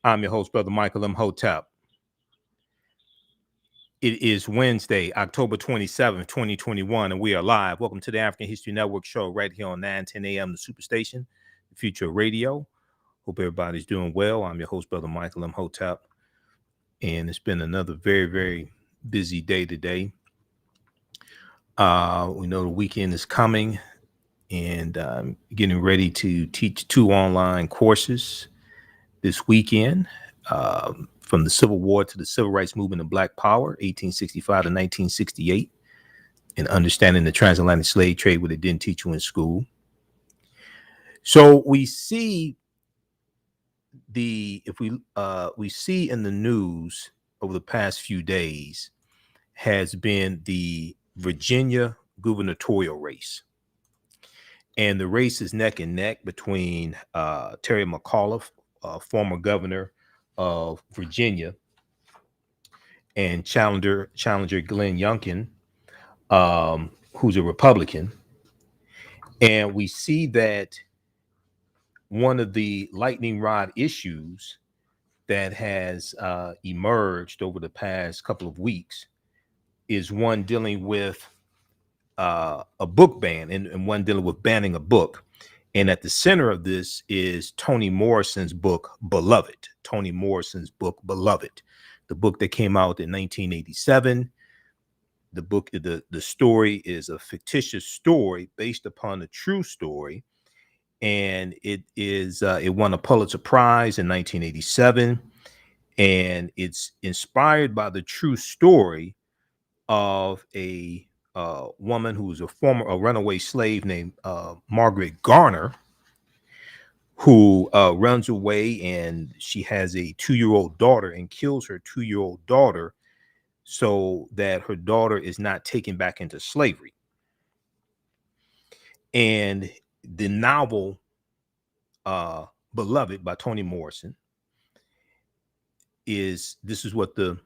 I'm your host, Brother Michael Imhotep. It is Wednesday, October 27th, 2021, and we are live. Welcome to the African History Network show right here on 9:10 a.m. the Superstation, the Future Radio. Hope everybody's doing well. I'm your host, Brother Michael Imhotep, and it's been another very, very busy day today. We know the weekend is coming, and getting ready to teach 2 online courses this weekend. From the Civil War to the Civil Rights Movement and Black Power, 1865 to 1968, and understanding the transatlantic slave trade, what it didn't teach you in school. So we see we see in the news over the past few days has been the Virginia gubernatorial race. And the race is neck and neck between Terry McAuliffe, former governor of Virginia, and challenger Glenn Youngkin, who's a Republican. And we see that one of the lightning rod issues that has emerged over the past couple of weeks is one dealing with a book ban and one dealing with banning a book. And at the center of this is Toni Morrison's book, Beloved. Toni Morrison's book, Beloved, the book that came out in 1987. The book, the story is a fictitious story based upon a true story. And it won a Pulitzer Prize in 1987. And it's inspired by the true story of a woman who was a runaway slave named Margaret Garner, who runs away, and she has a 2-year-old daughter and kills her 2-year-old daughter so that her daughter is not taken back into slavery. And the novel Beloved by Toni Morrison this is what the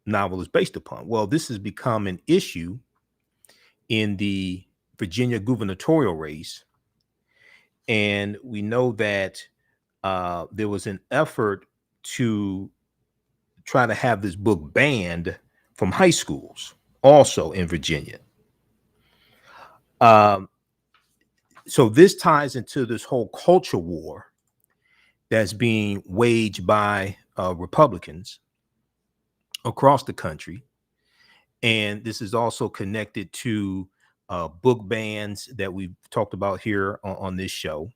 novel is based upon. Well, this has become an issue in the Virginia gubernatorial race. And we know that there was an effort to try to have this book banned from high schools, also in Virginia. So this ties into this whole culture war that's being waged by Republicans across the country. And this is also connected to book bans that we've talked about here on this show.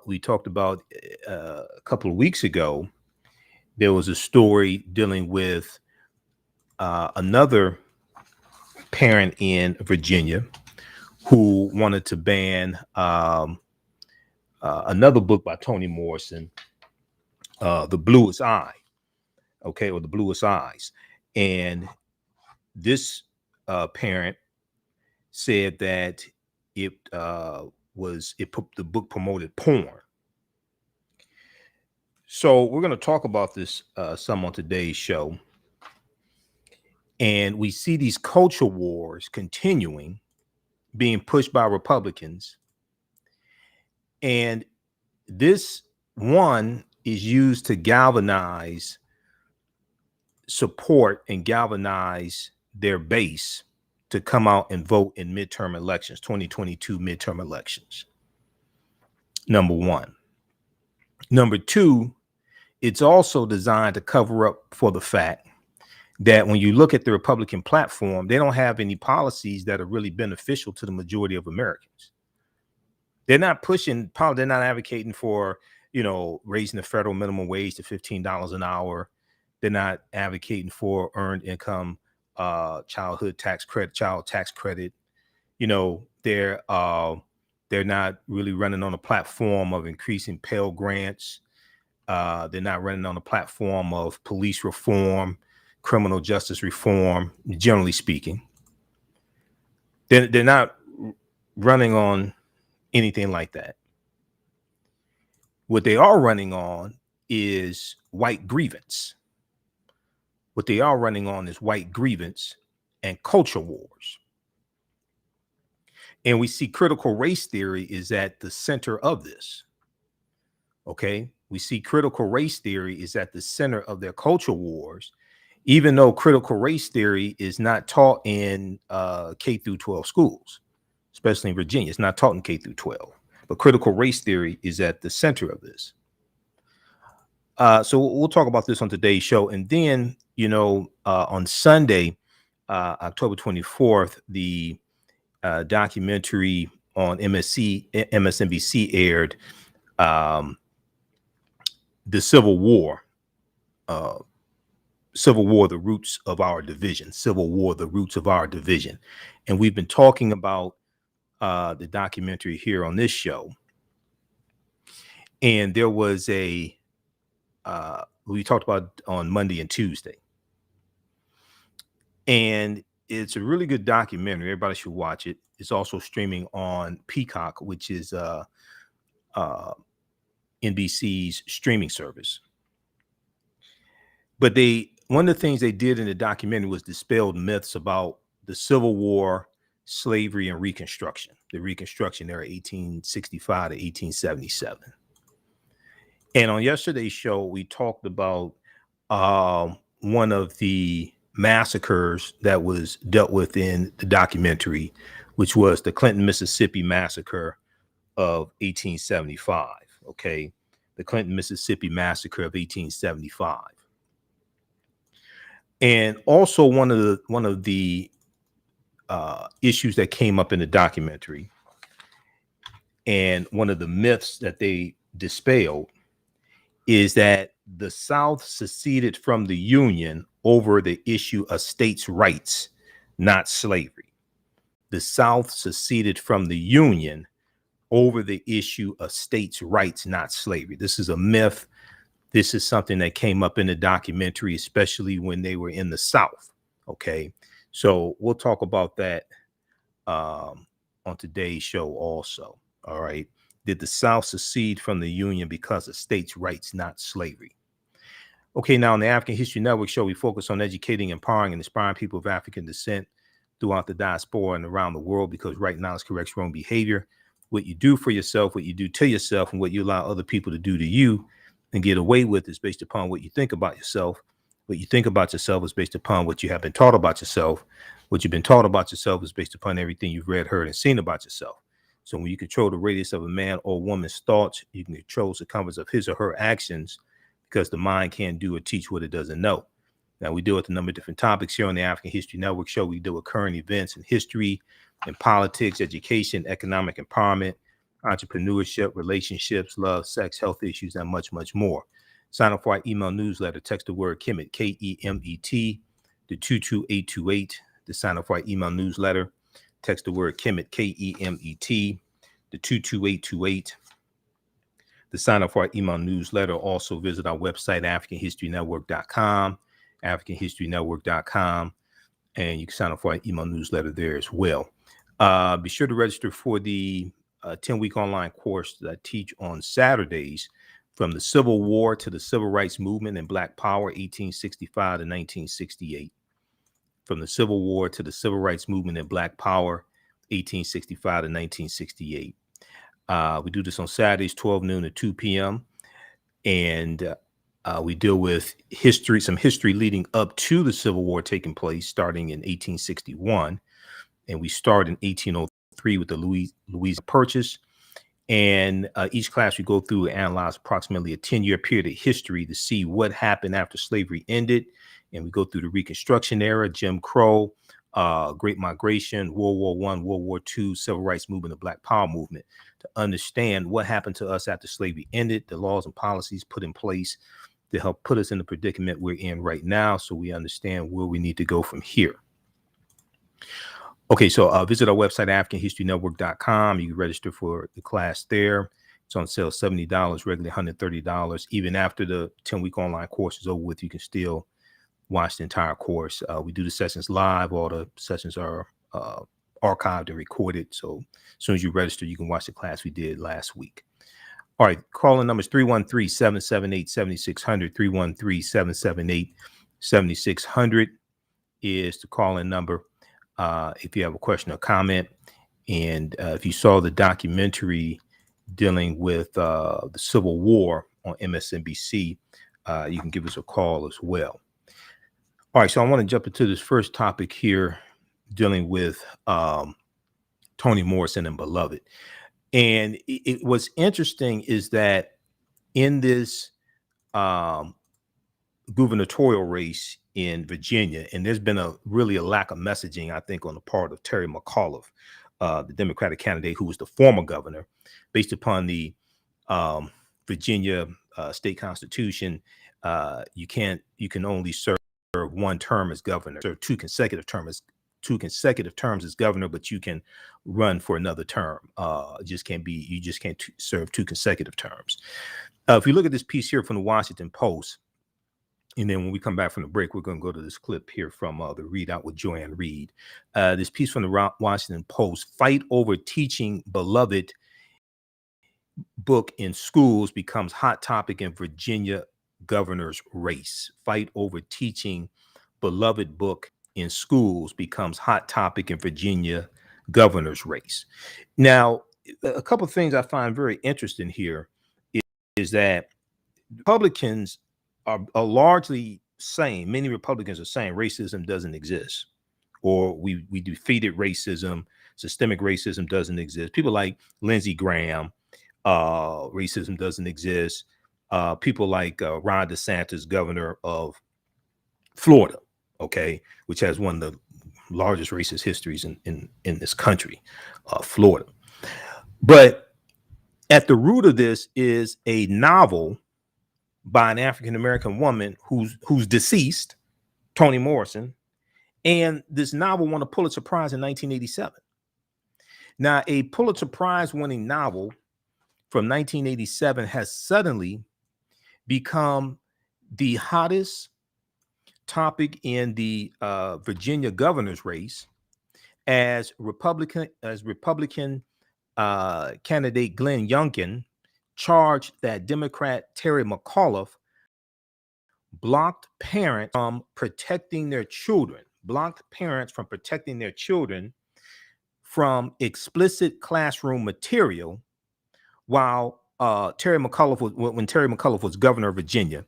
We talked about a couple of weeks ago, there was a story dealing with another parent in Virginia who wanted to ban another book by Toni Morrison, The Bluest Eye, or The Bluest Eyes. And this parent said that the book promoted porn. So we're going to talk about this some on today's show. And we see these culture wars continuing, being pushed by Republicans. And this one is used to galvanize support and galvanize their base to come out and vote in midterm elections, 2022 midterm elections. Number one. Number two, it's also designed to cover up for the fact that when you look at the Republican platform, they don't have any policies that are really beneficial to the majority of Americans. They're not they're not advocating for, raising the federal minimum wage to $15 an hour. They're not advocating for earned income, child tax credit. They're not really running on a platform of increasing Pell Grants. They're not running on a platform of police reform, criminal justice reform, generally speaking. They're not running on anything like that. What they are running on is white grievance. What they are running on is white grievance and culture wars. And we see critical race theory is at the center of this. Okay. we see critical race theory is at the center of their culture wars, even though critical race theory is not taught in K through 12 schools, especially in Virginia. It's not taught in K through 12, but critical race theory is at the center of this. So we'll talk about this on today's show. And then, on Sunday, October 24th, the documentary on MSNBC aired, the Civil War, the roots of our division. Civil War, the roots of our division. And we've been talking about the documentary here on this show. And there was we talked about on Monday and Tuesday. And it's a really good documentary. Everybody should watch it. It's also streaming on Peacock, which is NBC's streaming service. But one of the things they did in the documentary was dispelled myths about the Civil War, slavery, and Reconstruction. The Reconstruction era, 1865 to 1877. And on yesterday's show, we talked about one of the massacres that was dealt with in the documentary, which was the Clinton, Mississippi massacre of 1875. Okay, the Clinton, Mississippi massacre of 1875. And also one of the issues that came up in the documentary, and one of the myths that they dispelled, is that the South seceded from the Union over the issue of states' rights, not slavery. The South seceded from the Union over the issue of states' rights, not slavery. This is a myth. This is something that came up in the documentary, especially when they were in the South. Okay, so we'll talk about that on today's show also. All right. Did the South secede from the Union because of states' rights, not slavery? Okay, now on the African History Network show, we focus on educating, empowering, and inspiring people of African descent throughout the diaspora and around the world, because right knowledge corrects wrong behavior. What you do for yourself, what you do to yourself, and what you allow other people to do to you and get away with is based upon what you think about yourself. What you think about yourself is based upon what you have been taught about yourself. What you've been taught about yourself is based upon everything you've read, heard, and seen about yourself. So when you control the radius of a man or woman's thoughts, you can control the circumference of his or her actions, because the mind can't do or teach what it doesn't know. Now, we deal with a number of different topics here on the African History Network show. We deal with current events in history and politics, education, economic empowerment, entrepreneurship, relationships, love, sex, health issues, and much, much more. Sign up for our email newsletter. Text the word Kemet, Kemet, to 22828 to sign up for our email newsletter. Text the word Kemet, Kemet, to 22828 to sign up for our email newsletter. Also visit our website, AfricanHistoryNetwork.com, AfricanHistoryNetwork.com, and you can sign up for our email newsletter there as well. Be sure to register for the 10-week online course that I teach on Saturdays, from the Civil War to the Civil Rights Movement and Black Power, 1865 to 1968. From the Civil War to the Civil Rights Movement and Black Power, 1865 to 1968. We do this on Saturdays, 12 noon to 2 p.m. And we deal with history, some history leading up to the Civil War taking place starting in 1861. And we start in 1803 with the Louisiana Purchase. And each class we go through and analyze approximately a 10-year period of history to see what happened after slavery ended. And we go through the Reconstruction era, Jim Crow, Great Migration, World War I, World War II, Civil Rights Movement, the Black Power movement, to understand what happened to us after slavery ended, the laws and policies put in place to help put us in the predicament we're in right now, so we understand where we need to go from here. Okay, so visit our website, AfricanHistoryNetwork.com. You can register for the class there. It's on sale $70, regularly $130. Even after the 10-week online course is over with, you can still watch the entire course. We do the sessions live. All the sessions are archived and recorded. So as soon as you register, you can watch the class we did last week. All right, calling numbers 313-778-7600, 313-778-7600 is the call-in number. If you have a question or comment, and if you saw the documentary dealing with the Civil War on MSNBC. You can give us a call as well. All right, so I want to jump into this first topic here, dealing with Toni Morrison and Beloved. And what's interesting is that in this gubernatorial race in Virginia, and there's been a lack of messaging, I think, on the part of Terry McAuliffe, the Democratic candidate who was the former governor, based upon the Virginia state constitution. You can only serve one term as governor, or two consecutive terms as governor, but you can run for another term. You just can't serve two consecutive terms. If you look at this piece here from the Washington Post, and then when we come back from the break, we're going to go to this clip here from the Readout with Joanne Reed. This piece from the Washington Post: fight over teaching Beloved book in schools becomes hot topic in Virginia governor's race. Fight over teaching Beloved book in schools becomes hot topic in Virginia governor's race. Now, a couple of things I find very interesting here is that Republicans are largely saying, many Republicans are saying racism doesn't exist, or we defeated racism, systemic racism doesn't exist. People like Lindsey Graham, racism doesn't exist. People like Ron DeSantis, governor of Florida, okay, which has one of the largest racist histories in this country, Florida. But at the root of this is a novel by an African-American woman who's deceased, Toni Morrison, and this novel won a Pulitzer Prize in 1987. Now, a Pulitzer Prize winning novel from 1987 has suddenly become the hottest topic in the Virginia governor's race, as Republican candidate Glenn Youngkin charged that Democrat Terry McAuliffe blocked parents from protecting their children from explicit classroom material while when Terry McAuliffe was governor of Virginia,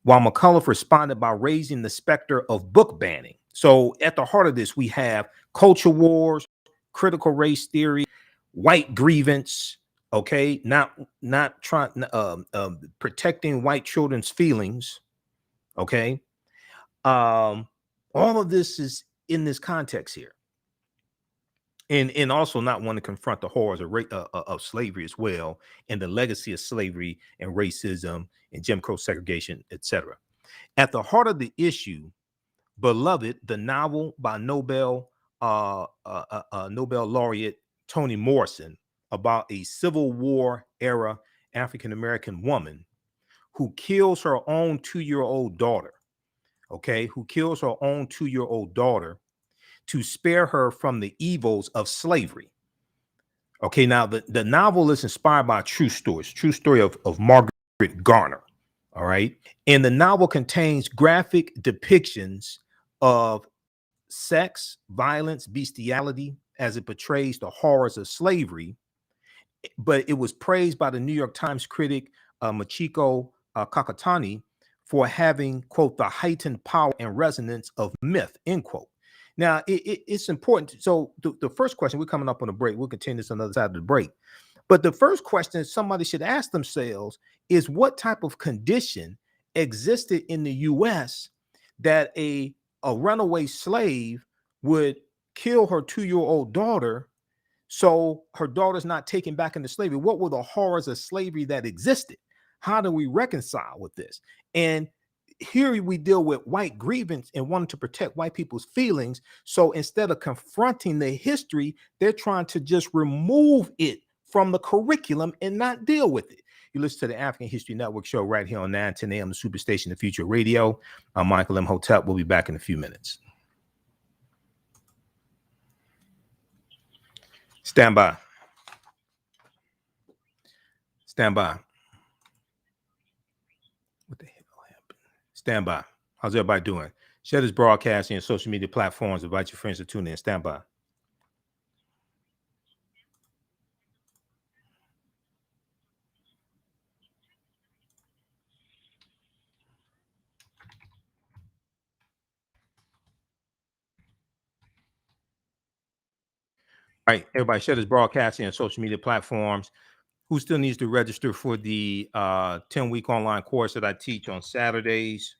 while McAuliffe responded by raising the specter of book banning. So at the heart of this, we have culture wars, critical race theory, white grievance, okay, not trying protecting white children's feelings, okay. All of this is in this context here, and also not want to confront the horrors of slavery as well, and the legacy of slavery and racism and Jim Crow segregation, etc. At the heart of the issue, Beloved, the novel by Nobel laureate Toni Morrison, about a Civil War era African-American woman who kills her own 2-year-old daughter, okay, to spare her from the evils of slavery. Okay, now the novel is inspired by a true story of Margaret Garner, all right? And the novel contains graphic depictions of sex, violence, bestiality, as it portrays the horrors of slavery. But it was praised by the New York Times critic Michiko Kakutani for having, quote, the heightened power and resonance of myth, end quote. Now, it's important. So the first question, we're coming up on a break. We'll continue this on the other side of the break. But the first question somebody should ask themselves is, what type of condition existed in the U.S. that a runaway slave would kill her 2-year-old daughter so her daughter's not taken back into slavery? What were the horrors of slavery that existed? How do we reconcile with this? And here we deal with white grievance and wanting to protect white people's feelings. So instead of confronting the history, they're trying to just remove it from the curriculum and not deal with it. You listen to the African History Network show right here on 910 AM, the Superstation, the Future Radio. I'm Michael Imhotep. We'll be back in a few minutes. Stand by. Stand by. What the hell happened? Stand by. How's everybody doing? Share this broadcast on your social media platforms. Invite your friends to tune in. Stand by. right, everybody, share this broadcasting on social media platforms. Who still needs to register for the 10-week online course that I teach on Saturdays?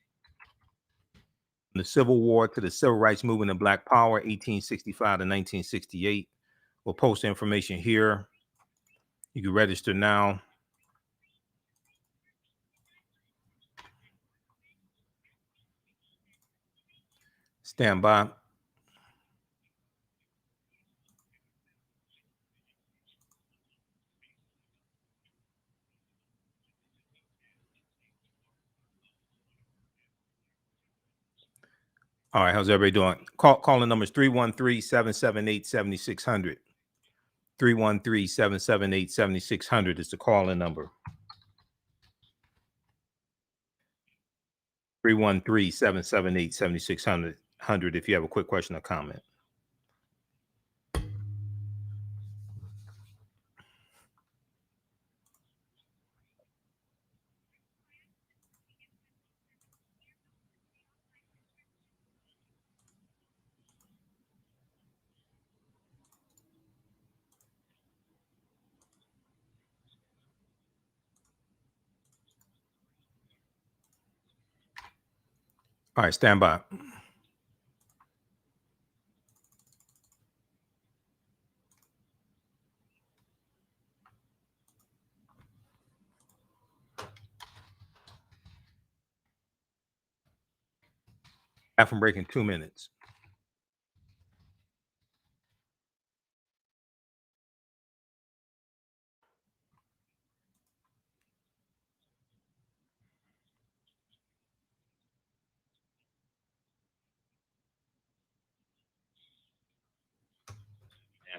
From the Civil War to the Civil Rights Movement and Black Power, 1865 to 1968. We'll post the information here. You can register now. Stand by. All right, how's everybody doing? Calling number is 313-778-7600. 313-778-7600 is the call-in number. 313-778-7600 if you have a quick question or comment. All right, stand by. Bathroom break in 2 minutes.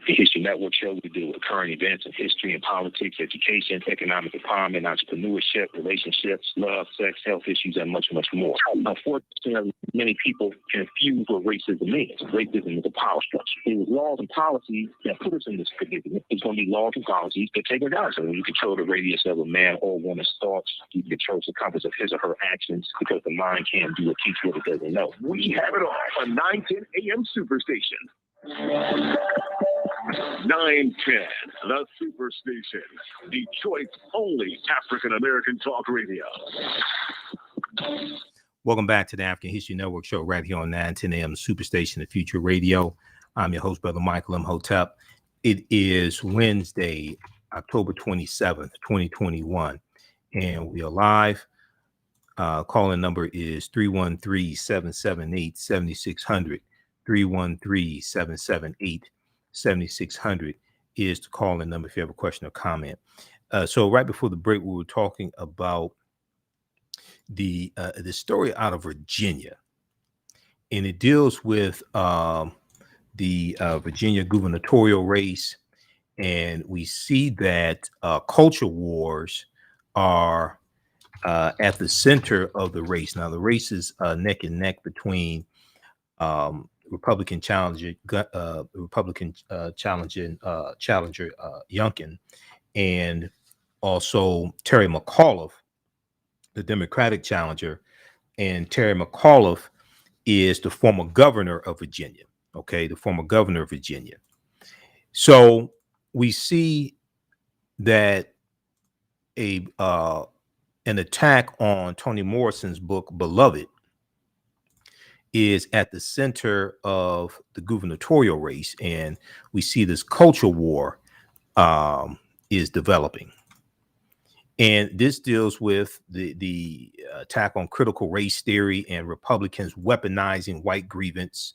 The History Network show, we deal with current events in history and politics, education, economic empowerment, entrepreneurship, relationships, love, sex, health issues, and much, much more. Unfortunately, many people confuse what racism is. Racism is a power structure. It was laws and policies that put us in this predicament. It's going to be laws and policies that take us out. So when you control the radius of a man or woman's thoughts, you control the compass of his or her actions, because the mind can't do or teach what it doesn't know. We have it all on 910 AM Superstation. 910, the Superstation, Detroit's only African-American talk radio. Welcome back to the African History Network show right here on 910 AM Superstation, the Future Radio. I'm your host, Brother Michael Imhotep. It is Wednesday, October 27th, 2021, and we are live. Calling number is 313-778-7600. 313-778-7600 is the call-in number if you have a question or comment. So right before the break, we were talking about the story out of Virginia, and it deals with the Virginia gubernatorial race, and we see that culture wars are at the center of the race. Now, the race is neck and neck between Republican challenger Youngkin, and also Terry McAuliffe, the Democratic challenger. And Terry McAuliffe is the former governor of Virginia. Okay, the former governor of Virginia. So we see that an attack on Toni Morrison's book Beloved is at the center of the gubernatorial race, and we see this culture war is developing. And this deals with the attack on critical race theory and Republicans weaponizing white grievance,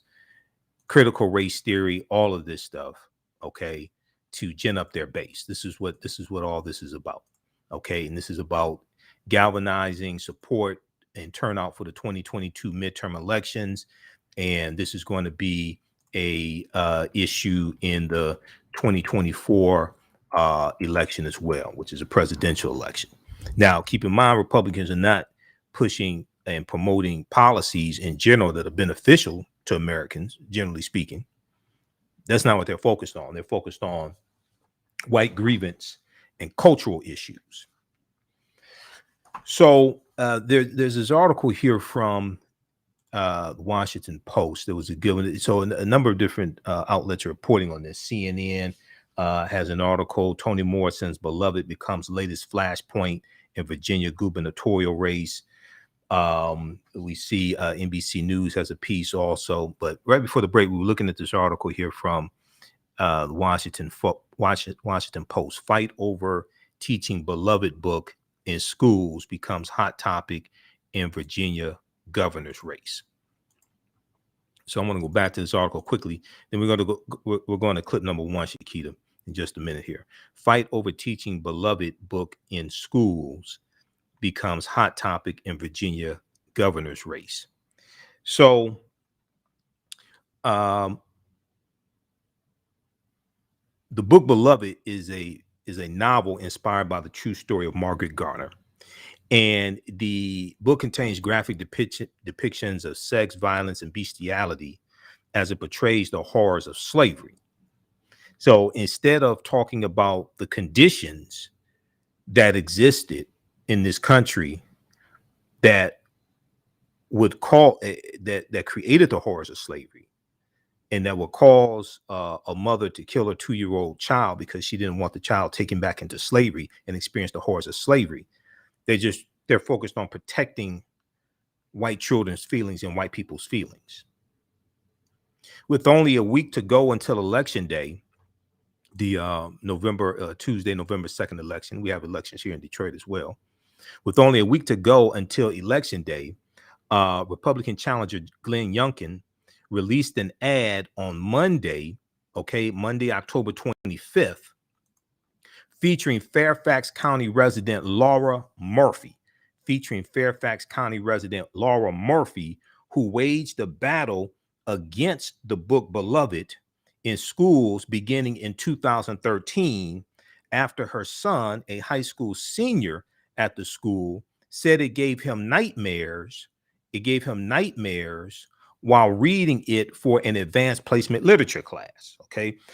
critical race theory, all of this stuff, okay, to gin up their base. This is what all this is about, okay? And this is about galvanizing support and turnout for the 2022 midterm elections, and this is going to be a issue in the 2024 election as well, which is a presidential election. Now, keep in mind, Republicans are not pushing and promoting policies in general that are beneficial to Americans, generally speaking. That's not what they're focused on. They're focused on white grievance and cultural issues. So there's this article here from Washington Post. There was a good one. So a number of different outlets are reporting on this. CNN has an article. Toni Morrison's beloved becomes latest flashpoint in Virginia gubernatorial race. We see NBC News has a piece also. But right before the break, we were looking at this article here from the Washington Post. Fight over teaching beloved book in schools becomes hot topic in Virginia governor's race. So I'm going to go back to this article quickly. Then we're going to clip number 1, Shakita, in just a minute here. Fight over teaching beloved book in schools becomes hot topic in Virginia governor's race. So the book Beloved is a novel inspired by the true story of Margaret Garner. And the book contains graphic depictions of sex, violence, and bestiality as it portrays the horrors of slavery. So instead of talking about the conditions that existed in this country that would that created the horrors of slavery, and that would cause a mother to kill her 2-year-old child because she didn't want the child taken back into slavery and experience the horrors of slavery, they're focused on protecting white children's feelings and white people's feelings. With only a week to go until Election Day, the Tuesday, November 2nd election, we have elections here in Detroit as well. With only a week to go until Election Day, Republican challenger Glenn Youngkin released an ad on Monday, October 25th, featuring Fairfax County resident Laura Murphy, who waged a battle against the book Beloved in schools beginning in 2013 after her son, a high school senior at the school, said it gave him nightmares. While reading it for an advanced placement literature class.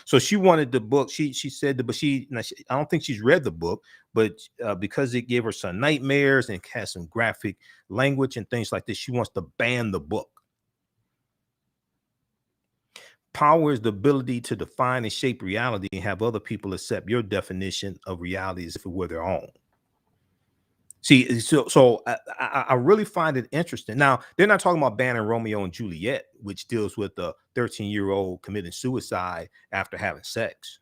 So she wanted the book. She said but I don't think she's read the book, but because it gave her some nightmares and has some graphic language and things like this, she wants to ban the book. Power is the ability to define and shape reality and have other people accept your definition of reality as if it were their own. See, so I really find it interesting. Now, they're not talking about banning Romeo and Juliet, which deals with a 13-year-old committing suicide after having sex.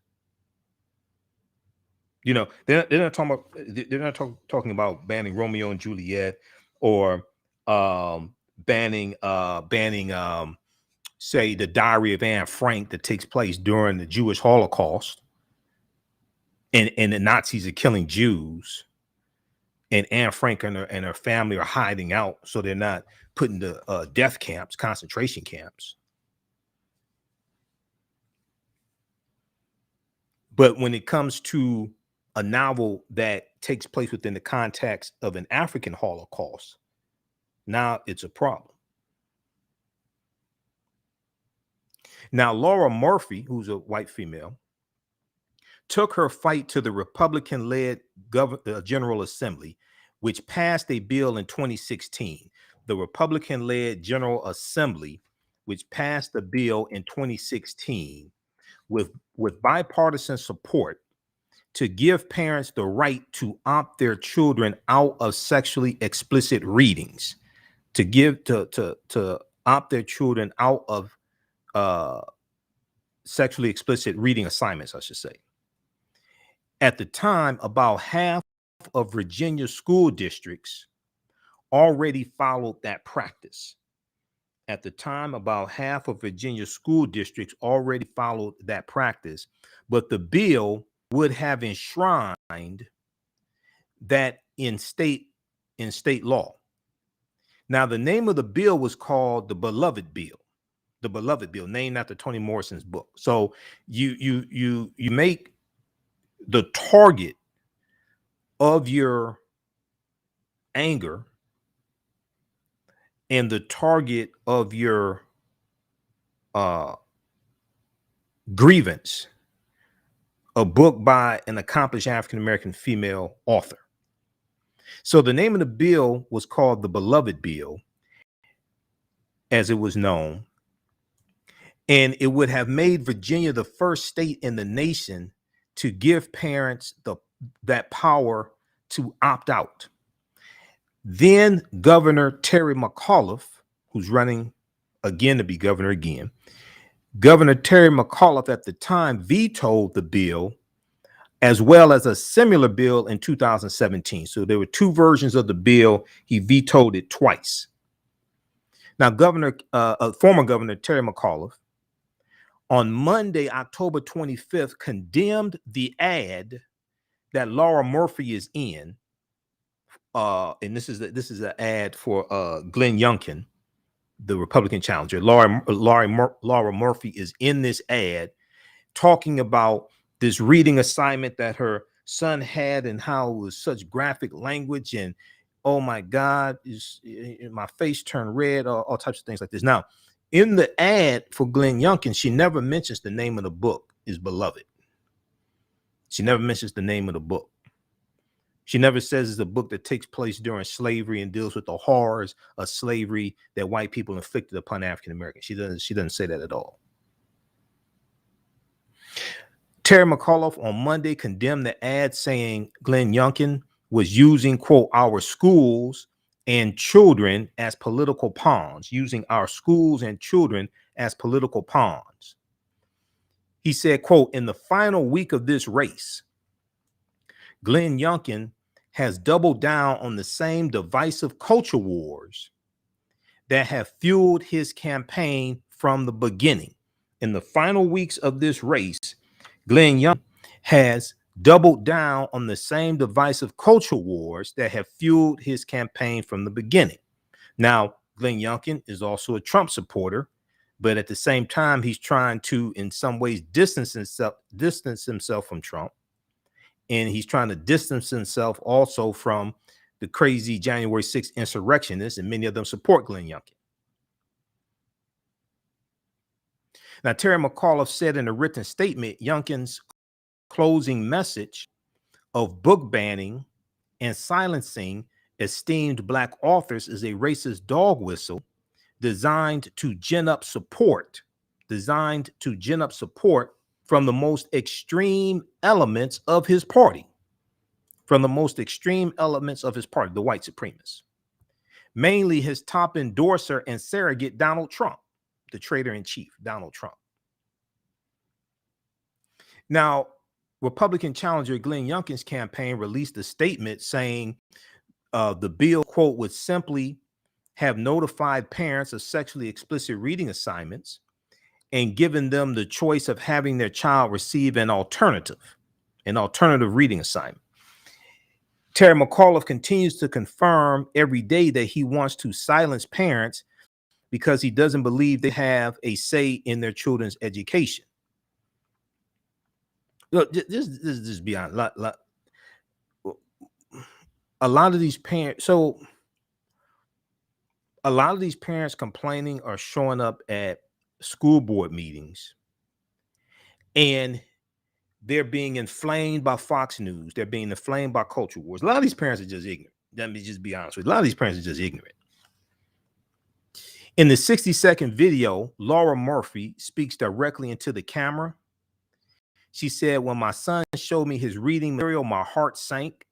You know, they're not talking about banning Romeo and Juliet or banning say the Diary of Anne Frank that takes place during the Jewish Holocaust, and the Nazis are killing Jews. And Anne Frank and her family are hiding out, so they're not put into death camps, concentration camps. But when it comes to a novel that takes place within the context of an African Holocaust, now it's a problem. Now, Laura Murphy, who's a white female, took her fight to the Republican-led General Assembly, which passed a bill in 2016. The Republican-led General Assembly, which passed a bill in 2016 with bipartisan support to give parents the right to opt their children out of sexually explicit readings, to opt their children out of sexually explicit reading assignments, I should say. At the time, about half of Virginia school districts already followed that practice. But the bill would have enshrined that in state law. Now, the name of the bill was called the Beloved Bill, named after Toni Morrison's book. So you make the target of your anger and the target of your grievance a book by an accomplished African-American female author. So the name of the bill was called the Beloved Bill, as it was known. And it would have made Virginia the first state in the nation to give parents that power to opt out. Then Governor Terry McAuliffe, who's running again to be governor again, Governor Terry McAuliffe at the time vetoed the bill, as well as a similar bill in 2017. So there were two versions of the bill. He vetoed it twice. Now, former Governor Terry McAuliffe, on Monday, October 25th, condemned the ad that Laura Murphy is in. And this is an ad for Glenn Youngkin, the Republican challenger. Laura Murphy is in this ad talking about this reading assignment that her son had and how it was such graphic language. And oh my God, my face turned red, all types of things like this. Now, in the ad for Glenn Youngkin, she never mentions the name of the book is Beloved. She never mentions the name of the book. She never says it's a book that takes place during slavery and deals with the horrors of slavery that white people inflicted upon African Americans. She doesn't say that at all. Terry McAuliffe on Monday condemned the ad, saying Glenn Youngkin was using, quote, our schools and children as political pawns, using our schools and children as political pawns. He said, quote, in the final week of this race, Glenn Youngkin has doubled down on the same divisive culture wars that have fueled his campaign from the beginning. In the final weeks of this race, Glenn Youngkin has doubled down on the same divisive culture wars that have fueled his campaign from the beginning. Now, Glenn Youngkin is also a Trump supporter, but at the same time, he's trying to, in some ways, distance himself from Trump. And he's trying to distance himself also from the crazy January 6th insurrectionists, and many of them support Glenn Youngkin. Now, Terry McAuliffe said in a written statement, Youngkin's closing message of book banning and silencing esteemed Black authors is a racist dog whistle designed to gin up support from the most extreme elements of his party, the white supremacists, mainly his top endorser and surrogate, Donald Trump, the traitor in chief, Donald Trump. Now, Republican challenger Glenn Youngkin's campaign released a statement saying the bill, quote, would simply have notified parents of sexually explicit reading assignments and given them the choice of having their child receive an alternative reading assignment. Terry McAuliffe continues to confirm every day that he wants to silence parents because he doesn't believe they have a say in their children's education. Look, this beyond a lot of these parents. So a lot of these parents complaining are showing up at school board meetings and they're being inflamed by Fox News. They're being inflamed by culture wars. A lot of these parents are just ignorant. Let me just be honest with you. A lot of these parents are just ignorant. In the 60-second video, Laura Murphy speaks directly into the camera. She said, when my son showed me his reading material, my heart sunk.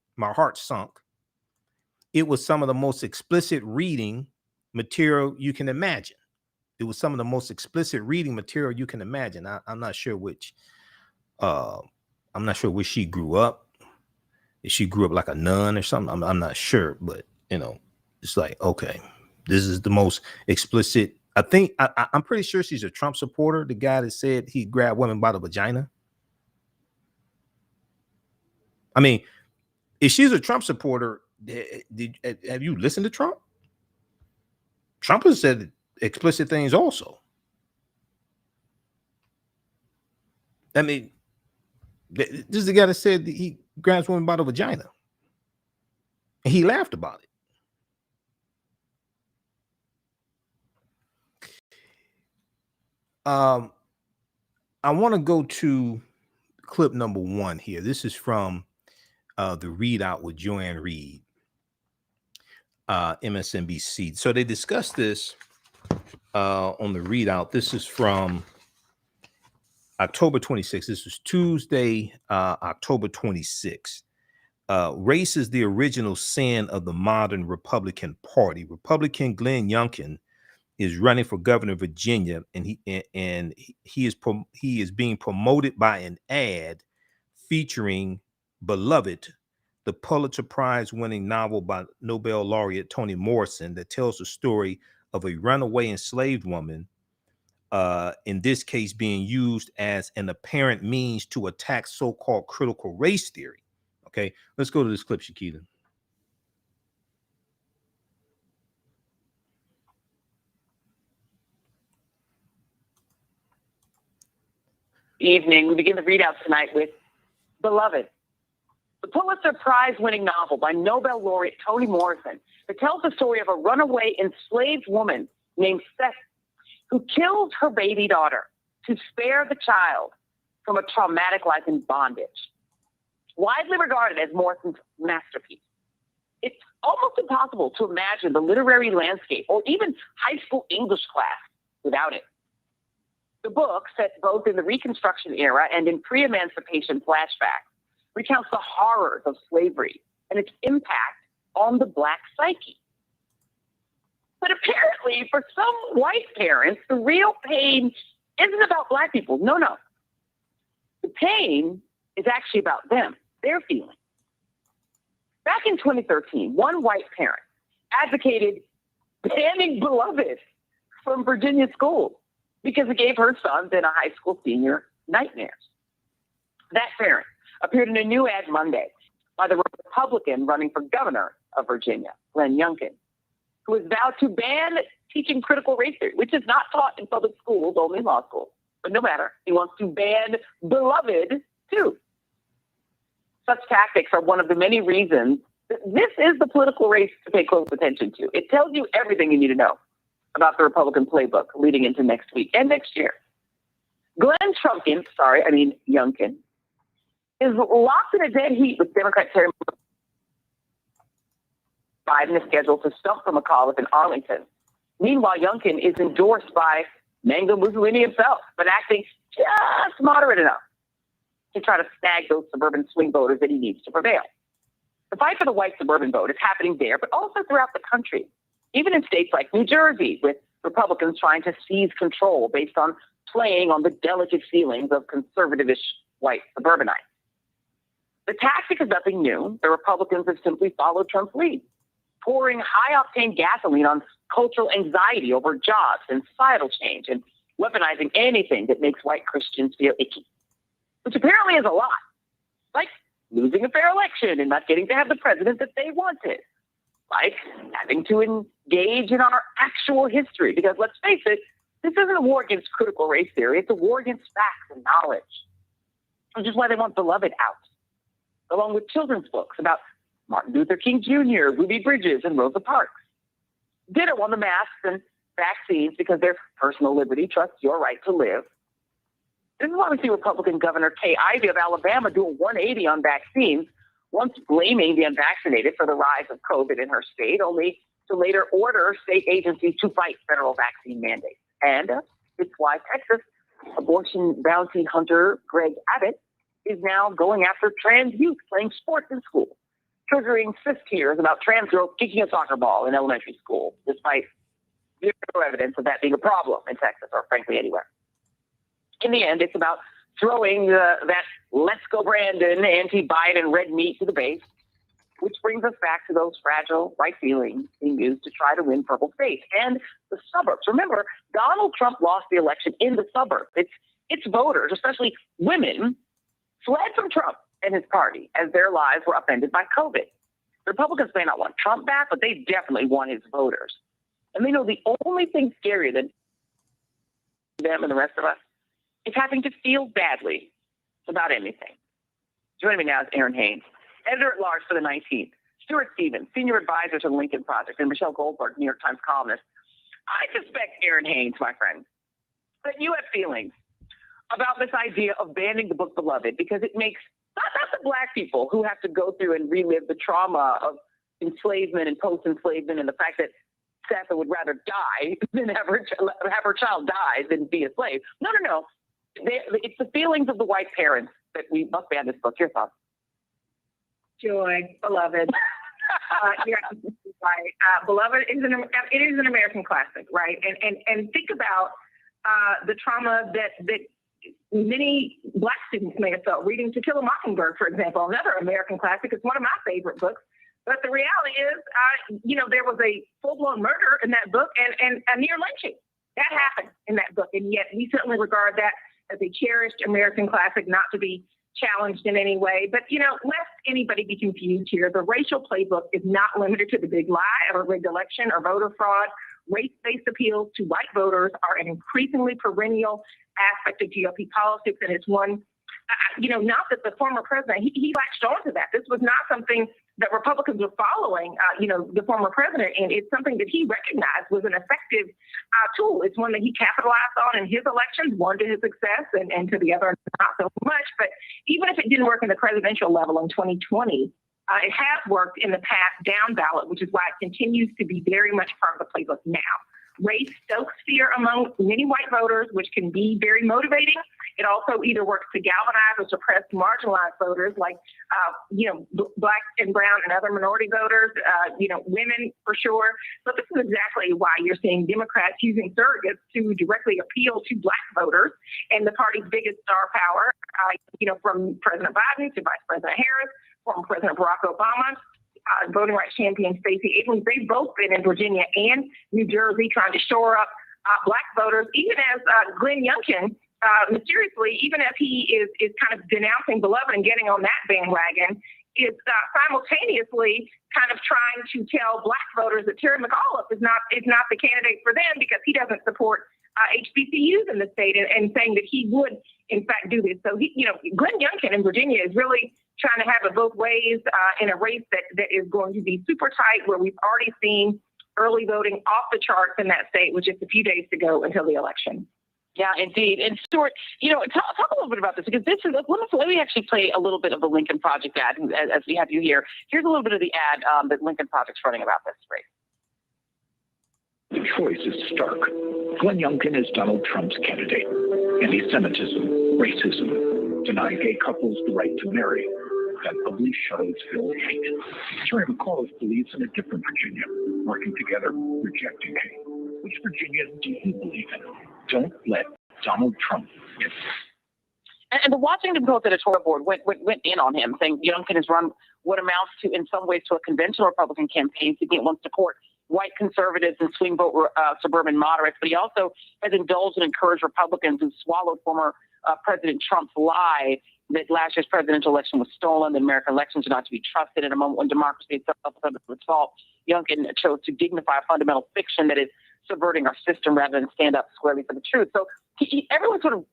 It was some of the most explicit reading material you can imagine. I'm not sure which. I'm not sure where she grew up. If she grew up like a nun or something, I'm not sure. But it's like, okay, this is the most explicit. I think I'm pretty sure she's a Trump supporter. The guy that said he grabbed women by the vagina. I mean, if she's a Trump supporter, have you listened to Trump? Trump has said explicit things also. I mean, this is the guy that said that he grabs women by the vagina. And he laughed about it. I want to go to clip number 1 here. This is from the readout with Joanne Reed, MSNBC. So they discussed this on the readout. This is from October 26th. This was Tuesday, October 26th. Race is the original sin of the modern Republican Party. Republican Glenn Youngkin is running for governor of Virginia, and he is being promoted by an ad featuring Beloved, the Pulitzer Prize winning novel by Nobel laureate Toni Morrison that tells the story of a runaway enslaved woman, in this case being used as an apparent means to attack so-called critical race theory. Okay, let's go to this clip, Shakita. Evening. We begin the readout tonight with Beloved, the Pulitzer Prize winning novel by Nobel laureate Toni Morrison that tells the story of a runaway enslaved woman named Seth who kills her baby daughter to spare the child from a traumatic life in bondage. Widely regarded as Morrison's masterpiece, it's almost impossible to imagine the literary landscape or even high school English class without it. The book, set both in the Reconstruction era and in pre-emancipation flashbacks, recounts the horrors of slavery and its impact on the Black psyche. But apparently, for some white parents, the real pain isn't about Black people. No. The pain is actually about them, their feelings. Back in 2013, one white parent advocated banning Beloved from Virginia schools because it gave her sons and a high school senior nightmares. That parent appeared in a new ad Monday by the Republican running for governor of Virginia, Glenn Youngkin, who has vowed to ban teaching critical race theory, which is not taught in public schools, only in law school. But no matter, he wants to ban Beloved too. Such tactics are one of the many reasons that this is the political race to pay close attention to. It tells you everything you need to know about the Republican playbook leading into next week and next year. Youngkin is locked in a dead heat with Democrat Terry Biden is scheduled to stump for McAuliffe in Arlington. Meanwhile, Youngkin is endorsed by Mango Mussolini himself, but acting just moderate enough to try to snag those suburban swing voters that he needs to prevail. The fight for the white suburban vote is happening there, but also throughout the country, even in states like New Jersey, with Republicans trying to seize control based on playing on the delicate feelings of conservative-ish white suburbanites. The tactic is nothing new. The Republicans have simply followed Trump's lead, pouring high-octane gasoline on cultural anxiety over jobs and societal change and weaponizing anything that makes white Christians feel icky, which apparently is a lot, like losing a fair election and not getting to have the president that they wanted, like having to engage in our actual history, because let's face it, this isn't a war against critical race theory, it's a war against facts and knowledge, which is why they want Beloved out, along with children's books about Martin Luther King Jr., Ruby Bridges, and Rosa Parks. Ditto on the masks and vaccines because their personal liberty trusts your right to live. This is why we see Republican Governor Kay Ivey of Alabama do a 180 on vaccines, once blaming the unvaccinated for the rise of COVID in her state, only to later order state agencies to fight federal vaccine mandates. And it's why Texas abortion bounty hunter Greg Abbott is now going after trans youth playing sports in school, triggering cis tears about trans girls kicking a soccer ball in elementary school, despite zero evidence of that being a problem in Texas or frankly anywhere. In the end, it's about throwing that let's go Brandon anti-Biden red meat to the base, which brings us back to those fragile right feelings being used to try to win purple states and the suburbs. Remember, Donald Trump lost the election in the suburbs. Its voters, especially women, fled from Trump and his party as their lives were upended by COVID. The Republicans may not want Trump back, but they definitely want his voters. And they know the only thing scarier than them and the rest of us is having to feel badly about anything. Joining me now is Aaron Haynes, editor-at-large for the 19th, Stuart Stevens, senior advisor to the Lincoln Project, and Michelle Goldberg, New York Times columnist. I suspect, Aaron Haynes, my friend, that you have feelings about this idea of banning the book Beloved because it makes not the Black people who have to go through and relive the trauma of enslavement and post-enslavement and the fact that Seth would rather die than have her child die than be a slave. No. It's the feelings of the white parents that we must ban this book. Your thoughts? Joy, Beloved. You're absolutely right. Beloved is an American classic, right? And think about the trauma that many Black students may have felt reading To Kill a Mockingbird, for example, another American classic. It's one of my favorite books. But the reality is, there was a full-blown murder in that book and a near lynching. That happened in that book. And yet we certainly regard that as a cherished American classic, not to be challenged in any way. But, lest anybody be confused here, the racial playbook is not limited to the big lie of a rigged election or voter fraud. Race-based appeals to white voters are an increasingly perennial aspect of GOP politics, and it's one, not that the former president, he latched onto that. This was not something that Republicans were following, the former president, and it's something that he recognized was an effective tool. It's one that he capitalized on in his elections, one to his success, and to the other not so much. But even if it didn't work in the presidential level in 2020, it has worked in the past down ballot, which is why it continues to be very much part of the playbook now. Race stokes fear among many white voters, which can be very motivating. It also either works to galvanize or suppress marginalized voters like, Black and brown and other minority voters, women for sure. But this is exactly why you're seeing Democrats using surrogates to directly appeal to Black voters and the party's biggest star power, from President Biden to Vice President Harris, former President Barack Obama, voting rights champion Stacey Abrams. They've both been in Virginia and New Jersey trying to shore up Black voters, even as Glenn Youngkin, mysteriously, even as he is kind of denouncing Beloved and getting on that bandwagon, is simultaneously kind of trying to tell Black voters that Terry McAuliffe is not the candidate for them because he doesn't support HBCUs in the state, and saying that he would, in fact, do this. So, Glenn Youngkin in Virginia is really trying to have it both ways in a race that is going to be super tight, where we've already seen early voting off the charts in that state with just a few days to go until the election. Yeah, indeed. And Stuart, talk a little bit about this, because this is, let me actually play a little bit of the Lincoln Project ad as we have you here. Here's a little bit of the ad that Lincoln Project's running about this race. The choice is stark. Glenn Youngkin is Donald Trump's candidate. Anti-Semitism, racism, denying gay couples the right to marry, and ugly Charlottesville hate. Terry McAuliffe believes in a different Virginia, working together, rejecting hate. Which Virginia do you believe in? Don't let Donald Trump win. And the Washington Post editorial board went in on him, saying Youngkin has run what amounts to, in some ways, to a conventional Republican campaign to get one support white conservatives and swing vote suburban moderates, but he also has indulged and encouraged Republicans who swallowed former President Trump's lie that last year's presidential election was stolen, that American elections are not to be trusted. In a moment when democracy itself is under assault, Youngkin chose to dignify a fundamental fiction that is subverting our system rather than stand up squarely for the truth. So everyone sort of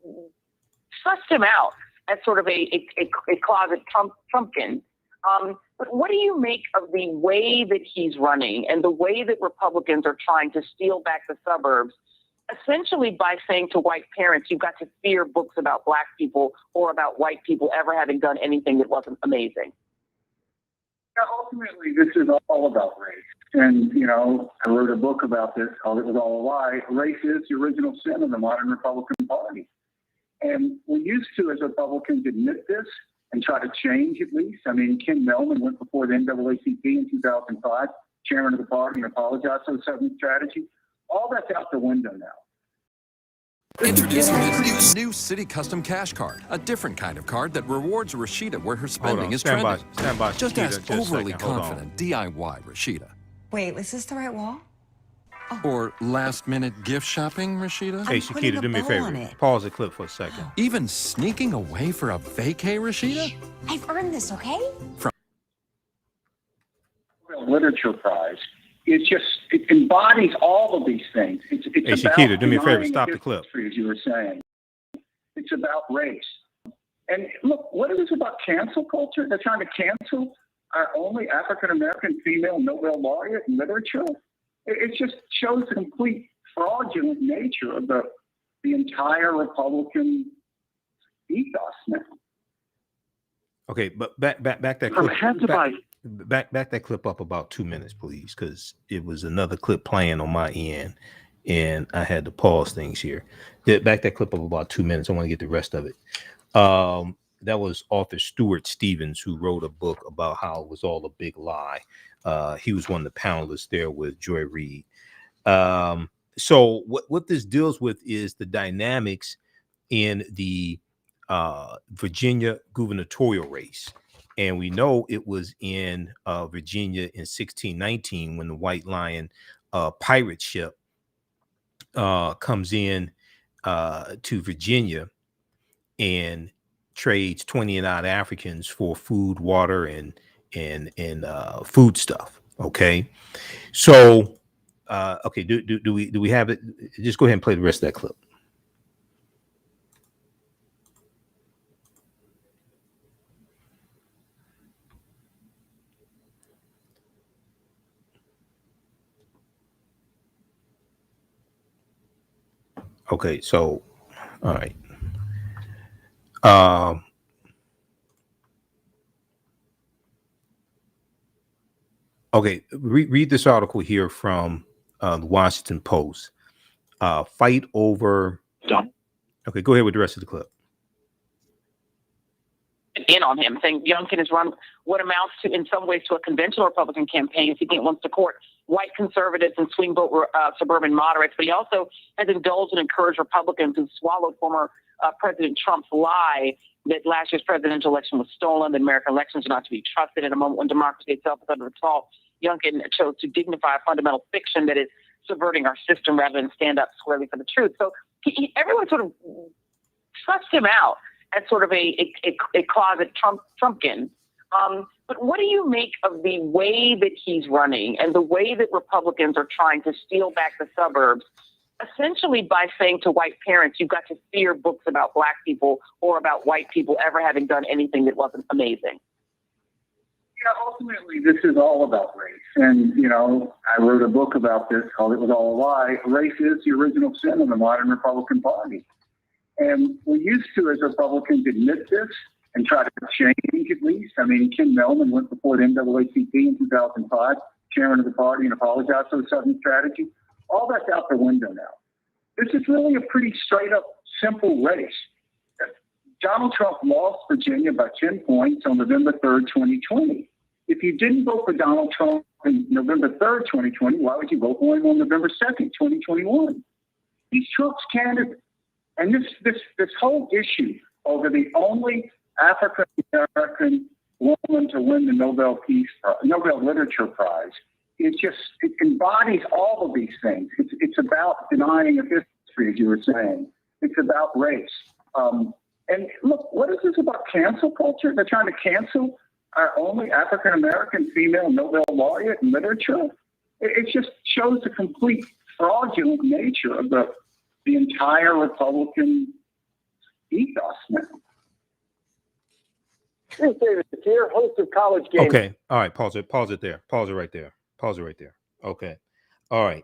sussed him out as sort of a closet Trumpkin. But what do you make of the way that he's running and the way that Republicans are trying to steal back the suburbs, essentially by saying to white parents, you've got to fear books about Black people or about white people ever having done anything that wasn't amazing? Ultimately, this is all about race. And, I wrote a book about this called It Was All a Lie. Race is the original sin of the modern Republican Party. And we used to, as Republicans, admit this and try to change at least. I mean, Ken Melman went before the NAACP in 2005, chairman of the party, and apologized for the Southern strategy. All that's out the window now. Introducing the new City Custom Cash Card, a different kind of card that rewards Rashida where her spending is trending. Stand by, Just Shakita, ask overly a second. Hold confident DIY Rashida. Wait, is this the right wall? Or last-minute gift shopping, Rashida? Hey, I'm putting Shakita, a do me a bow favor. on it. Pause the clip for a second. Even sneaking away for a vacay, Rashida? I've earned this, okay? Literature Prize. It embodies all of these things. It's Hey, about Shakita, do me a favor. denying Stop the clip. history, as you were saying. It's about race. And look, what is this about cancel culture? They're trying to cancel our only African-American female Nobel laureate in literature. It just shows the complete fraudulent nature of the entire Republican ethos now. Okay, but back that From clip. head to bite. back that clip up about 2 minutes, please, because it was another clip playing on my end, and I had to pause things here. Back that clip up about 2 minutes. I want to get the rest of it. That was author Stuart Stevens, who wrote a book about how it was all a big lie. He was one of the panelists there with Joy Reid. So what this deals with is the dynamics in the Virginia gubernatorial race. And we know it was in Virginia in 1619 when the White Lion pirate ship comes in to Virginia and trades 20 and odd Africans for food, water, and food stuff. Okay, so okay, do we have it? Just go ahead and play the rest of that clip. Okay, so all right. Okay, read this article here from the Washington Post. Fight over. Okay, go ahead with the rest of the clip. In on him, saying Youngkin has run what amounts to, in some ways, to a conventional Republican campaign. He wants to court white conservatives and swing vote suburban moderates, but he also has indulged and encouraged Republicans who swallowed former President Trump's lie that last year's presidential election was stolen, that American elections are not to be trusted. In a moment when democracy itself is under assault, Youngkin chose to dignify a fundamental fiction that is subverting our system rather than stand up squarely for the truth. So everyone sort of trusts him out as sort of a closet Trumpkin. But what do you make of the way that he's running and the way that Republicans are trying to steal back the suburbs, essentially by saying to white parents, you've got to fear books about black people or about white people ever having done anything that wasn't amazing? Yeah, ultimately, this is all about race. And, I wrote a book about this called It Was All a Lie. Race is the original sin of the modern Republican Party. And we used to, as Republicans, admit this and try to change at least. I mean, Kim Melman went before the NAACP in 2005, chairman of the party, and apologized for the Southern strategy. All that's out the window now. This is really a pretty straight up, simple race. Donald Trump lost Virginia by 10 points on November 3rd, 2020. If you didn't vote for Donald Trump on November 3rd, 2020, why would you vote for him on November 2nd, 2021? These Trump's candidates. And this whole issue over the only African American woman to win the Nobel Literature Prize, it embodies all of these things. It's about denying of history, as you were saying. It's about race. And look, what is this about cancel culture? They're trying to cancel our only African American female Nobel laureate in literature. It just shows the complete fraudulent nature of the entire Republican ethos now. Hey, David here, host of College Game. Okay, all right, pause it there. Pause it right there. Okay, all right.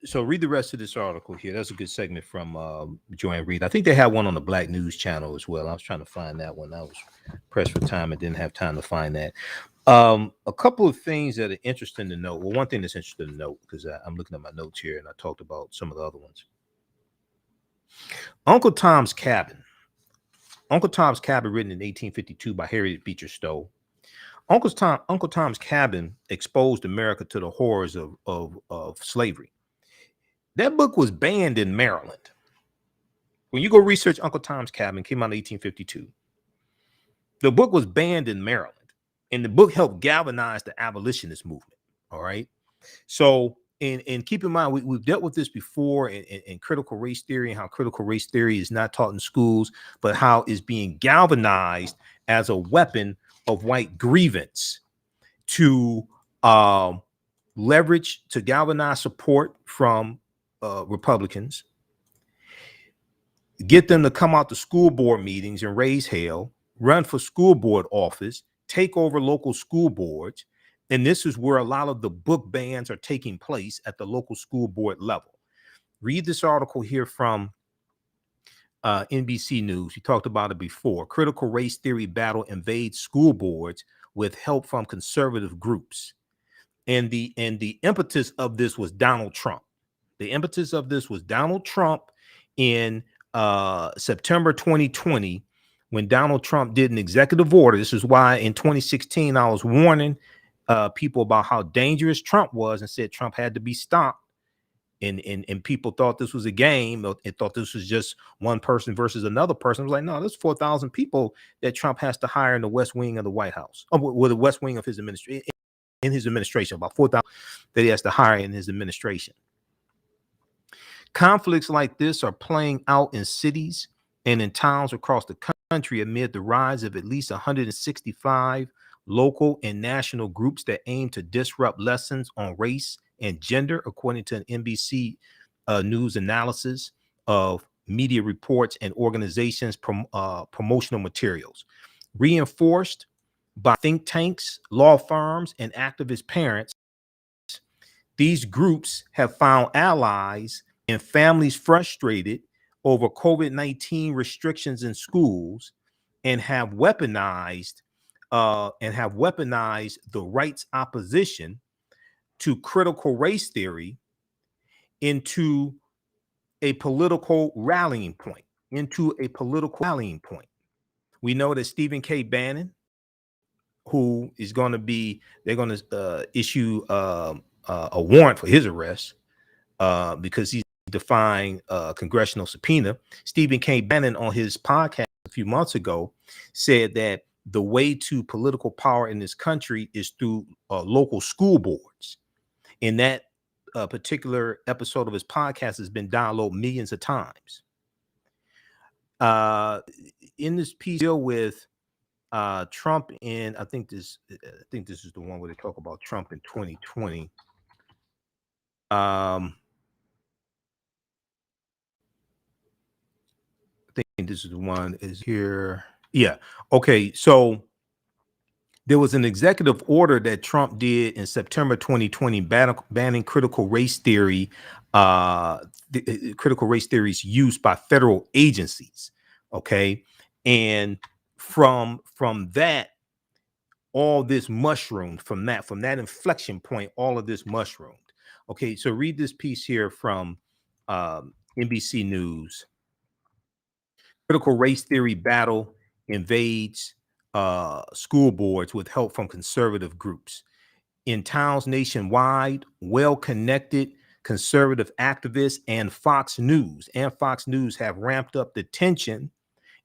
So read the rest of this article here. That's a good segment from Joanne Reed. I think they have one on the Black News Channel as well. I was trying to find that one. I was pressed for time and didn't have time to find that. A couple of things that are interesting to note. Well, one thing that's interesting to note, because I'm looking at my notes here and I talked about some of the other ones. Uncle Tom's Cabin, written in 1852 by Harriet Beecher Stowe. Uncle Tom's Cabin exposed America to the horrors of slavery. That book was banned in Maryland. When you go research Uncle Tom's Cabin, came out in 1852. The book was banned in Maryland, and the book helped galvanize the abolitionist movement. All right. So, and keep in mind, we've dealt with this before in critical race theory, and how critical race theory is not taught in schools, but how it's being galvanized as a weapon of white grievance to leverage, to galvanize support from Republicans, get them to come out to school board meetings and raise hell, run for school board office, take over local school boards. And this is where a lot of the book bans are taking place at the local school board level. Read this article here from NBC News. We talked about it before. Critical race theory battle invades school boards with help from conservative groups. And the impetus of this was Donald Trump. The impetus of this was Donald Trump in September 2020, when Donald Trump did an executive order. This is why in 2016 I was warning people about how dangerous Trump was and said Trump had to be stopped. And people thought this was a game. It thought this was just one person versus another person. It was like, no, there's 4,000 people that Trump has to hire in the West Wing of the White House, or the West Wing of his administration, in his administration, about 4,000 that he has to hire in his administration. Conflicts like this are playing out in cities and in towns across the country amid the rise of at least 165 local and national groups that aim to disrupt lessons on race and gender, according to an NBC News analysis of media reports and organizations' promotional materials. Reinforced by think tanks, law firms, and activist parents, these groups have found allies and families frustrated over COVID-19 restrictions in schools, and have weaponized the right's opposition to critical race theory into a political rallying point. We know that Stephen K. Bannon, who is going to be, they're going to issue a warrant for his arrest because he's defying congressional subpoena. Stephen K. Bannon on his podcast a few months ago said that the way to political power in this country is through local school boards. And that particular episode of his podcast has been downloaded millions of times. In this piece, deal with Trump, and I think this is the one where they talk about Trump in 2020. I think this is the one is here. Yeah. Okay. So there was an executive order that Trump did in September 2020 banning critical race theory, critical race theories used by federal agencies. Okay. And from that, all this mushroomed from that inflection point, all of this mushroomed. Okay. So read this piece here from NBC News. Critical race theory battle invades school boards with help from conservative groups. In towns nationwide, well-connected conservative activists and Fox News have ramped up the tension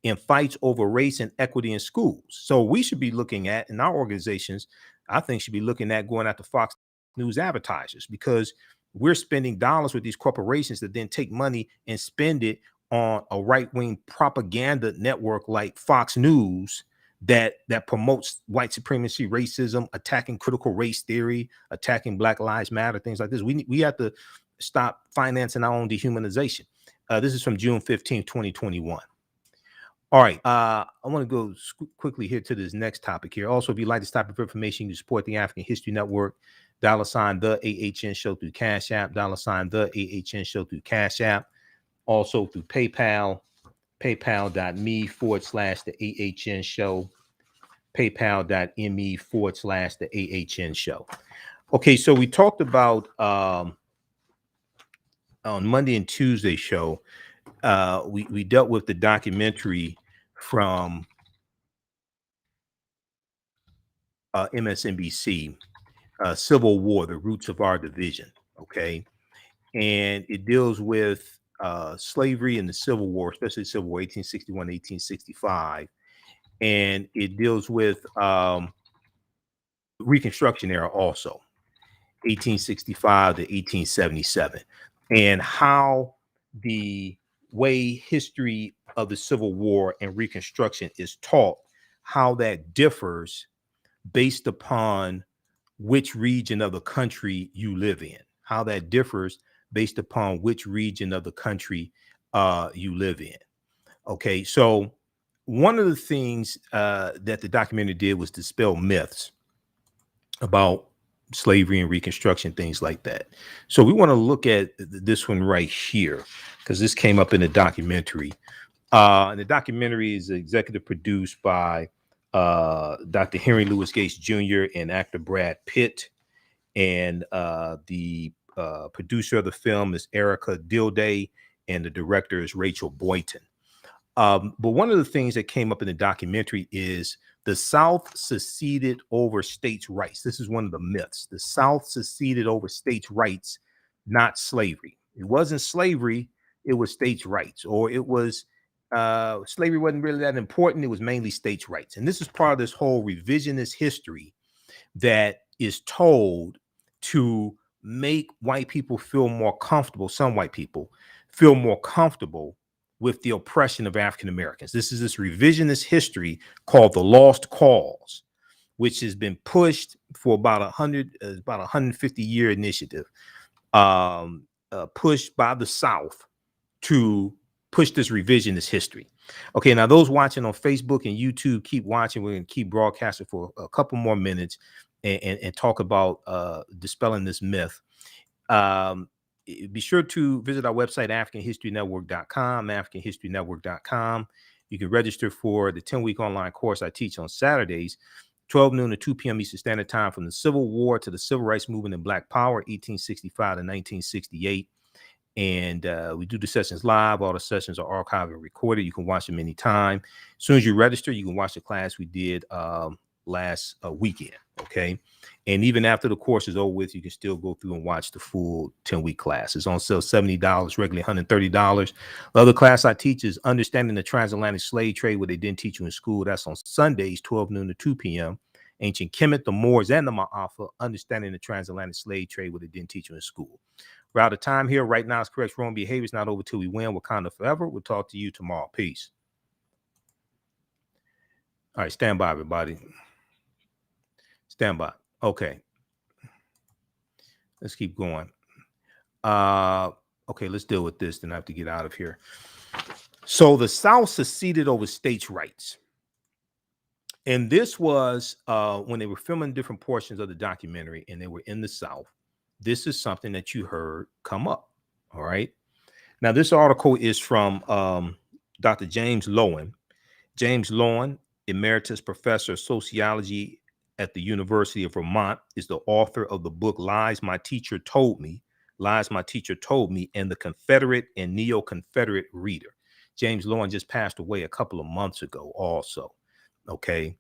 in fights over race and equity in schools. So we should be looking at, in our organizations, I think should be looking at going after Fox News advertisers, because we're spending dollars with these corporations that then take money and spend it on a right-wing propaganda network like Fox News that promotes white supremacy, racism, attacking critical race theory, attacking Black Lives Matter, things like this. We have to stop financing our own dehumanization. This is from June 15, 2021. All right. I want to go quickly here to this next topic here. Also, if you'd like this type of information, you support the African History Network, $ the AHN show through Cash App, $ the AHN show through Cash App. Also through PayPal, paypal.me/the AHN show, paypal.me/the AHN show. Okay, so we talked about on Monday and Tuesday show, we dealt with the documentary from MSNBC, Civil War, The Roots of Our Division. Okay, and it deals with slavery and the Civil War, especially Civil War 1861, 1865, and it deals with Reconstruction era also, 1865 to 1877, and how the way history of the Civil War and Reconstruction is taught, how that differs based upon which region of the country you live in, how that differs based upon which region of the country you live in. Okay, so one of the things that the documentary did was dispel myths about slavery and Reconstruction, things like that. So we want to look at this one right here, because this came up in the documentary. And the documentary is executive produced by Dr. Henry Louis Gates Jr. and actor Brad Pitt. And the producer of the film is Erica Dilday, and the director is Rachel Boyton. But one of the things that came up in the documentary is the South seceded over states' rights. This is one of the myths. The South seceded over states' rights, not slavery. It wasn't slavery, it was states' rights, or it was slavery wasn't really that important. It was mainly states' rights. And this is part of this whole revisionist history that is told to make white people feel more comfortable. Some white people feel more comfortable with the oppression of African Americans. This is this revisionist history called the Lost Cause, which has been pushed for about 150-year initiative, pushed by the South to push this revisionist history. Okay, now those watching on Facebook and YouTube, keep watching. We're going to keep broadcasting for a couple more minutes and talk about dispelling this myth. Be sure to visit our website, AfricanHistoryNetwork.com, AfricanHistoryNetwork.com. You can register for the 10-week online course I teach on Saturdays, 12 noon to 2 p.m. Eastern Standard Time, from the Civil War to the Civil Rights Movement and Black Power, 1865 to 1968. And we do the sessions live. All the sessions are archived and recorded. You can watch them anytime. As soon as you register, you can watch the class we did last weekend. Okay. And even after the course is over with, you can still go through and watch the full 10-week class. It's on sale $70, regularly $130. The other class I teach is Understanding the Transatlantic Slave Trade, what they didn't teach you in school. That's on Sundays, 12 noon to 2 p.m. Ancient Kemet, the Moors, and the Maafa, Understanding the Transatlantic Slave Trade, what they didn't teach you in school. We're out of time here. Right now, it's correct wrong behavior. It's not over till we win. Wakanda forever. We'll talk to you tomorrow. Peace. All right, stand by, everybody. Stand by. Okay. Let's keep going. Okay, let's deal with this. Then I have to get out of here. So the South seceded over states' rights. And this was when they were filming different portions of the documentary and they were in the South. This is something that you heard come up. All right. Now, this article is from Dr. James Loewen. James Loewen, Emeritus Professor of Sociology at the University of Vermont, is the author of the book Lies My Teacher Told Me, Lies My Teacher Told Me, and the Confederate and Neo-Confederate Reader. James Loewen just passed away a couple of months ago also. Okay.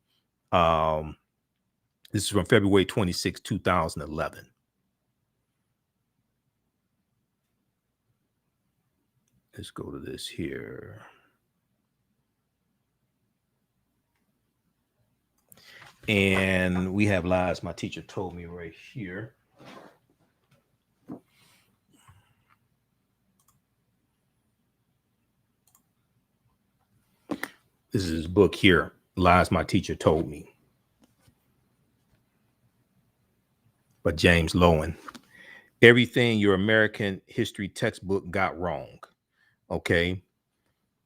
This is from February 26, 2011. Let's go to this here. And we have Lies My Teacher Told Me right here. This is his book here, Lies My Teacher Told Me, by James Loewen. Everything your American history textbook got wrong. Okay.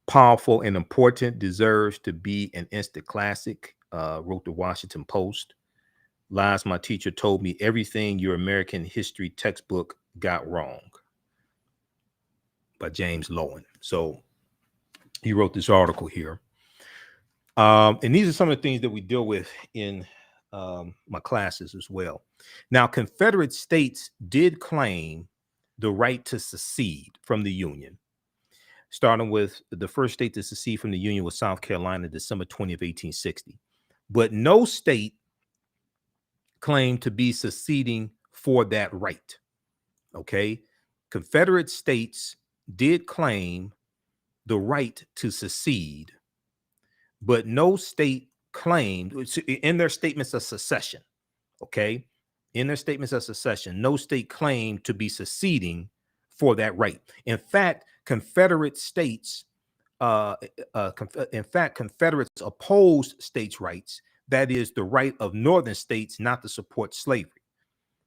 Powerful and important, deserves to be an instant classic, wrote the Washington Post. Lies My Teacher Told Me, Everything Your American History Textbook Got Wrong, by James Loewen. So he wrote this article here. And these are some of the things that we deal with in my classes as well. Now, Confederate states did claim the right to secede from the Union. Starting with the first state to secede from the Union was South Carolina, December 20th, 1860. But no state claimed to be seceding for that right. Okay. Confederate states did claim the right to secede, but no state claimed in their statements of secession. Okay. In their statements of secession, no state claimed to be seceding for that right. In fact, Confederate states, Confederates opposed states' rights. That is the right of northern states not to support slavery.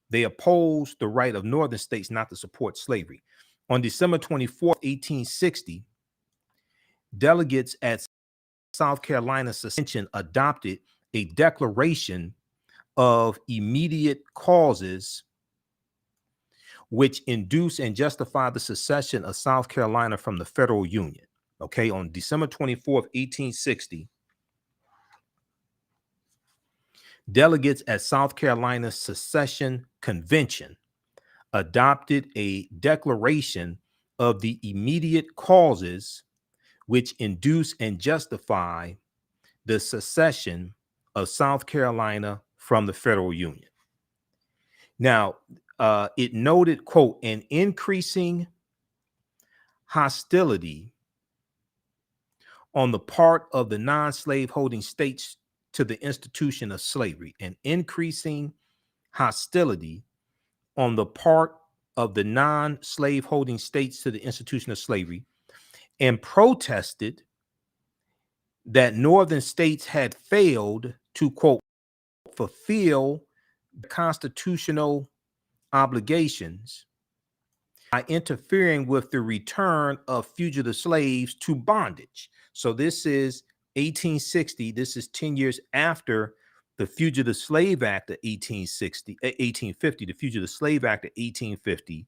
They opposed the right of northern states not to support slavery. On December 24th, 1860, delegates at South Carolina secession adopted a declaration of immediate causes which induced and justified the secession of South Carolina from the federal union. Okay, on December 24th, 1860, delegates at South Carolina's secession convention adopted a declaration of the immediate causes which induce and justify the secession of South Carolina from the federal union. Now, it noted, quote, an increasing hostility on the part of the non-slave holding states to the institution of slavery, an increasing hostility on the part of the non-slave holding states to the institution of slavery, and protested that northern states had failed to, quote, fulfill constitutional obligations by interfering with the return of fugitive slaves to bondage. So this is 1860. This is 10 years after the Fugitive Slave Act of 1850. The Fugitive Slave Act of 1850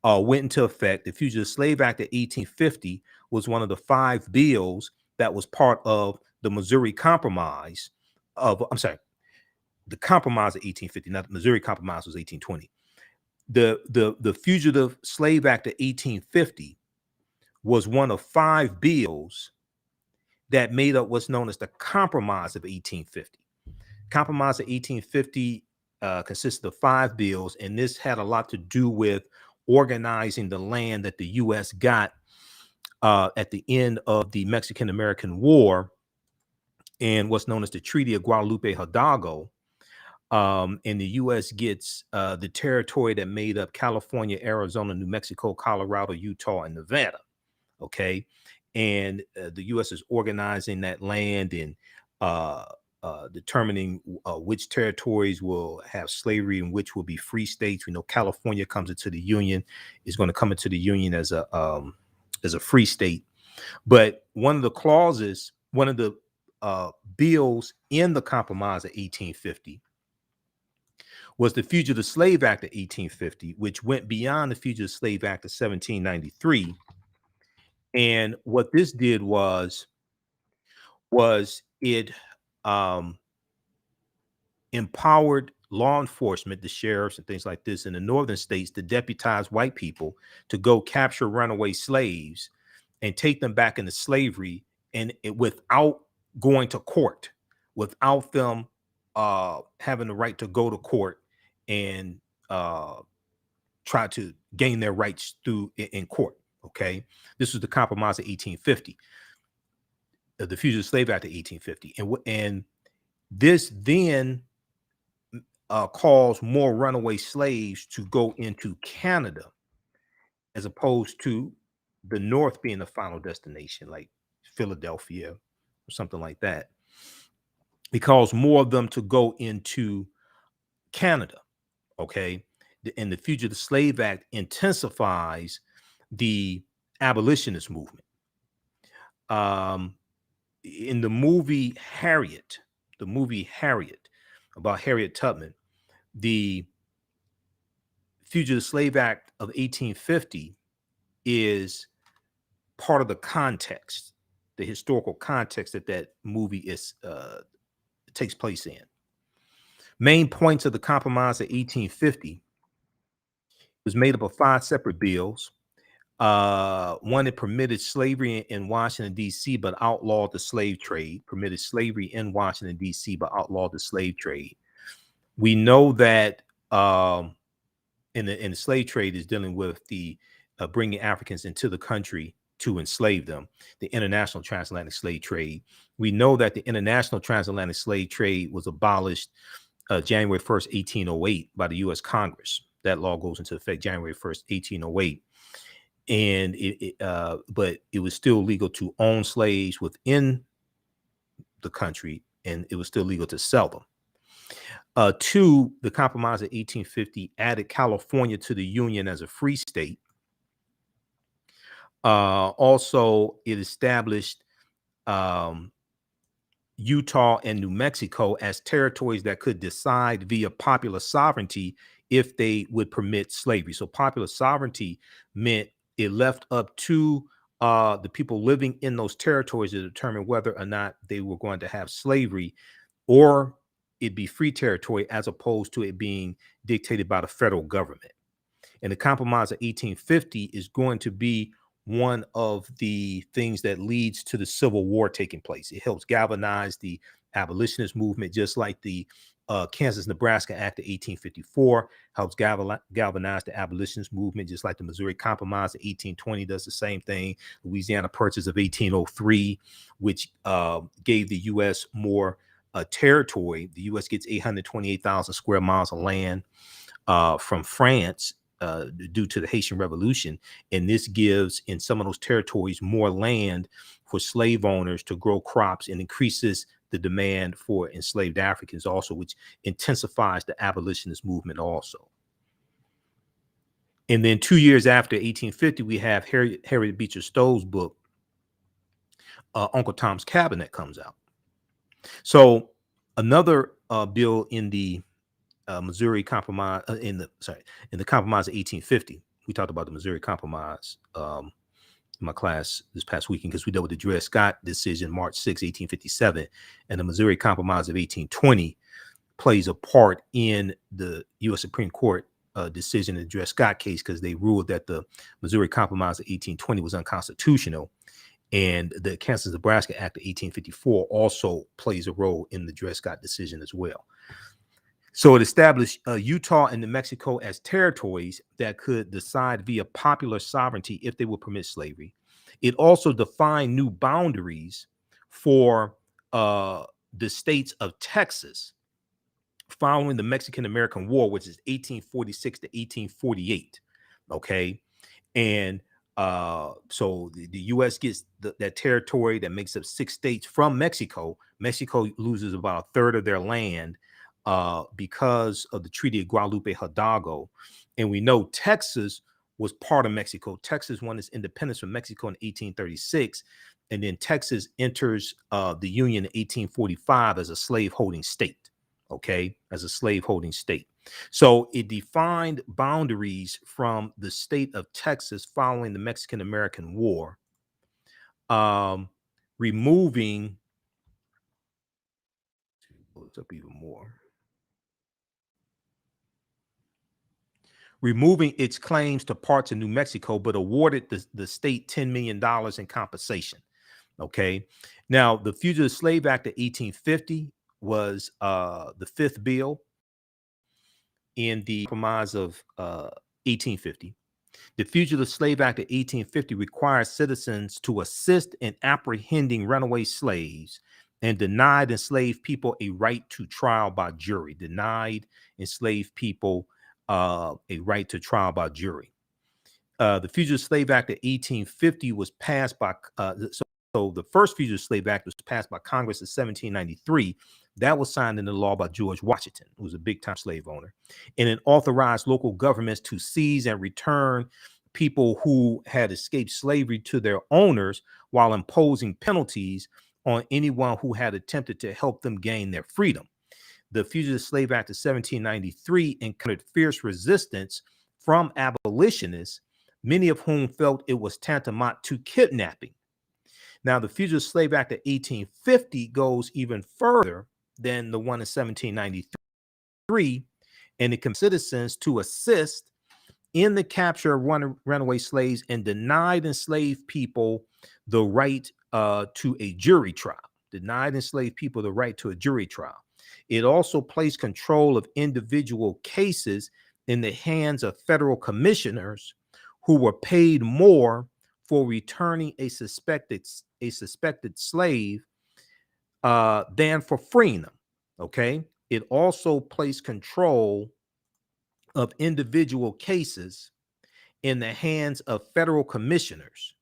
went into effect. The Fugitive Slave Act of 1850 was one of the 5 bills that was part of the Missouri Compromise the Compromise of 1850, not the Missouri Compromise was 1820. The Fugitive Slave Act of 1850 was one of 5 bills that made up what's known as the Compromise of 1850. Compromise of 1850 consisted of 5 bills, and this had a lot to do with organizing the land that the U.S. got at the end of the Mexican-American War and what's known as the Treaty of Guadalupe Hidalgo. And the U.S. gets the territory that made up California, Arizona, New Mexico, Colorado, Utah, and Nevada. Okay. And the U.S. is organizing that land and determining which territories will have slavery and which will be free states. We know California comes into the Union, is going to come into the Union as a free state. But one of the clauses, one of the bills in the Compromise of 1850 was the Fugitive Slave Act of 1850, which went beyond the Fugitive Slave Act of 1793. And what this did was it empowered law enforcement, the sheriffs and things like this in the northern states, to deputize white people to go capture runaway slaves and take them back into slavery, and without going to court, without them having the right to go to court and try to gain their rights through in court. Okay, this was the Compromise of 1850, the Fugitive Slave Act of 1850, and this then caused more runaway slaves to go into Canada, as opposed to the North being the final destination, like Philadelphia or something like that. It caused more of them to go into Canada. Okay, and the Fugitive Slave Act intensifies the abolitionist movement. In the movie Harriet about Harriet Tubman, the Fugitive Slave Act of 1850 is part of the context, the historical context that movie is takes place in. Main points of the Compromise of 1850 was made up of 5 separate bills. One, it permitted slavery in Washington, D.C., but outlawed the slave trade. Permitted slavery in Washington, D.C., but outlawed the slave trade. We know that in the slave trade is dealing with the bringing Africans into the country to enslave them, the international transatlantic slave trade. We know that the international transatlantic slave trade was abolished January 1st, 1808 by the U.S. Congress. That law goes into effect January 1st, 1808. And but it was still legal to own slaves within the country, and it was still legal to sell them. 2, the Compromise of 1850 added California to the Union as a free state. Also, it established Utah and New Mexico as territories that could decide via popular sovereignty if they would permit slavery. So popular sovereignty meant it left up to the people living in those territories to determine whether or not they were going to have slavery, or it be free territory as opposed to it being dictated by the federal government. And the Compromise of 1850 is going to be one of the things that leads to the Civil War taking place. It helps galvanize the abolitionist movement, just like the Kansas-Nebraska Act of 1854 helps galvanize the abolitionist movement, just like the Missouri Compromise of 1820 does the same thing. Louisiana Purchase of 1803, which gave the U.S. more territory. The U.S. gets 828,000 square miles of land from France due to the Haitian Revolution. And this gives in some of those territories more land for slave owners to grow crops and increases the demand for enslaved Africans also, which intensifies the abolitionist movement also. And then 2 years after 1850, we have Harriet Beecher Stowe's book, Uncle Tom's Cabin, that comes out. So another bill in the Missouri Compromise, in the Compromise of 1850, we talked about the Missouri Compromise in my class this past weekend, because we dealt with the Dred Scott decision, March 6, 1857, and the Missouri Compromise of 1820 plays a part in the U.S. Supreme Court decision in the Dred Scott case, because they ruled that the Missouri Compromise of 1820 was unconstitutional. And the Kansas-Nebraska Act of 1854 also plays a role in the Dred Scott decision as well. So it established Utah and New Mexico as territories that could decide via popular sovereignty if they would permit slavery. It also defined new boundaries for the states of Texas following the Mexican-American War, which is 1846 to 1848. Okay. And so the U.S. gets that territory that makes up 6 states from Mexico. Mexico loses about a third of their land because of the Treaty of Guadalupe Hidalgo. And we know Texas was part of Mexico. Texas won its independence from Mexico in 1836. And then Texas enters the Union in 1845 as a slaveholding state. Okay, as a slaveholding state. So it defined boundaries from the state of Texas following the Mexican-American War, removing, what's up even more, removing its claims to parts of New Mexico, but awarded the state $10 million in compensation. Okay, now the Fugitive Slave Act of 1850 was the 5th bill in the Compromise of 1850. The Fugitive Slave Act of 1850 requires citizens to assist in apprehending runaway slaves and denied enslaved people a right to trial by jury. Denied enslaved people a right to trial by jury. The Fugitive Slave Act of 1850 was passed by, so the first Fugitive Slave Act was passed by Congress in 1793. That was signed into law by George Washington, who was a big-time slave owner. And it authorized local governments to seize and return people who had escaped slavery to their owners while imposing penalties on anyone who had attempted to help them gain their freedom. The Fugitive Slave Act of 1793 encountered fierce resistance from abolitionists, many of whom felt it was tantamount to kidnapping. Now, the Fugitive Slave Act of 1850 goes even further than the one in 1793, and it commanded citizens to assist in the capture of runaway slaves and denied enslaved people the right to a jury trial. Denied enslaved people the right to a jury trial. It also placed control of individual cases in the hands of federal commissioners who were paid more for returning a suspected slave than for freeing them. Okay. It also placed control of individual cases in the hands of federal commissioners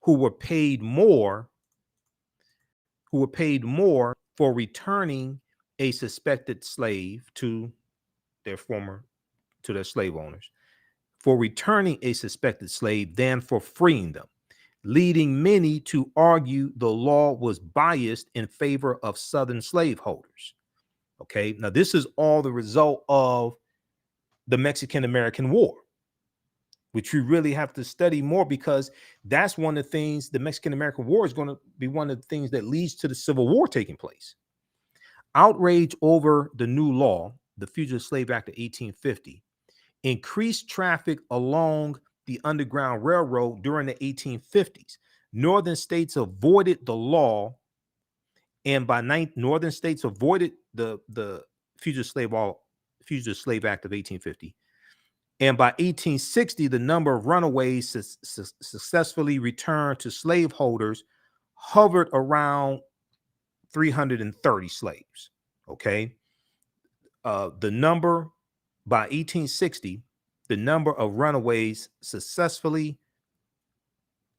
who were paid more for returning a suspected slave to their slave owners, for returning a suspected slave than for freeing them, leading many to argue the law was biased in favor of Southern slaveholders. Okay, now this is all the result of the Mexican-American War, which we really have to study more, because that's one of the things, the Mexican-American War is going to be one of the things that leads to the Civil War taking place. Outrage over the new law, the Fugitive Slave Act of 1850, increased traffic along the Underground Railroad during the 1850s. Northern states avoided the law, and northern states avoided the Fugitive Slave Act of 1850. And by 1860, the number of runaways successfully returned to slaveholders hovered around 330 slaves. Okay. The number by 1860, the number of runaways successfully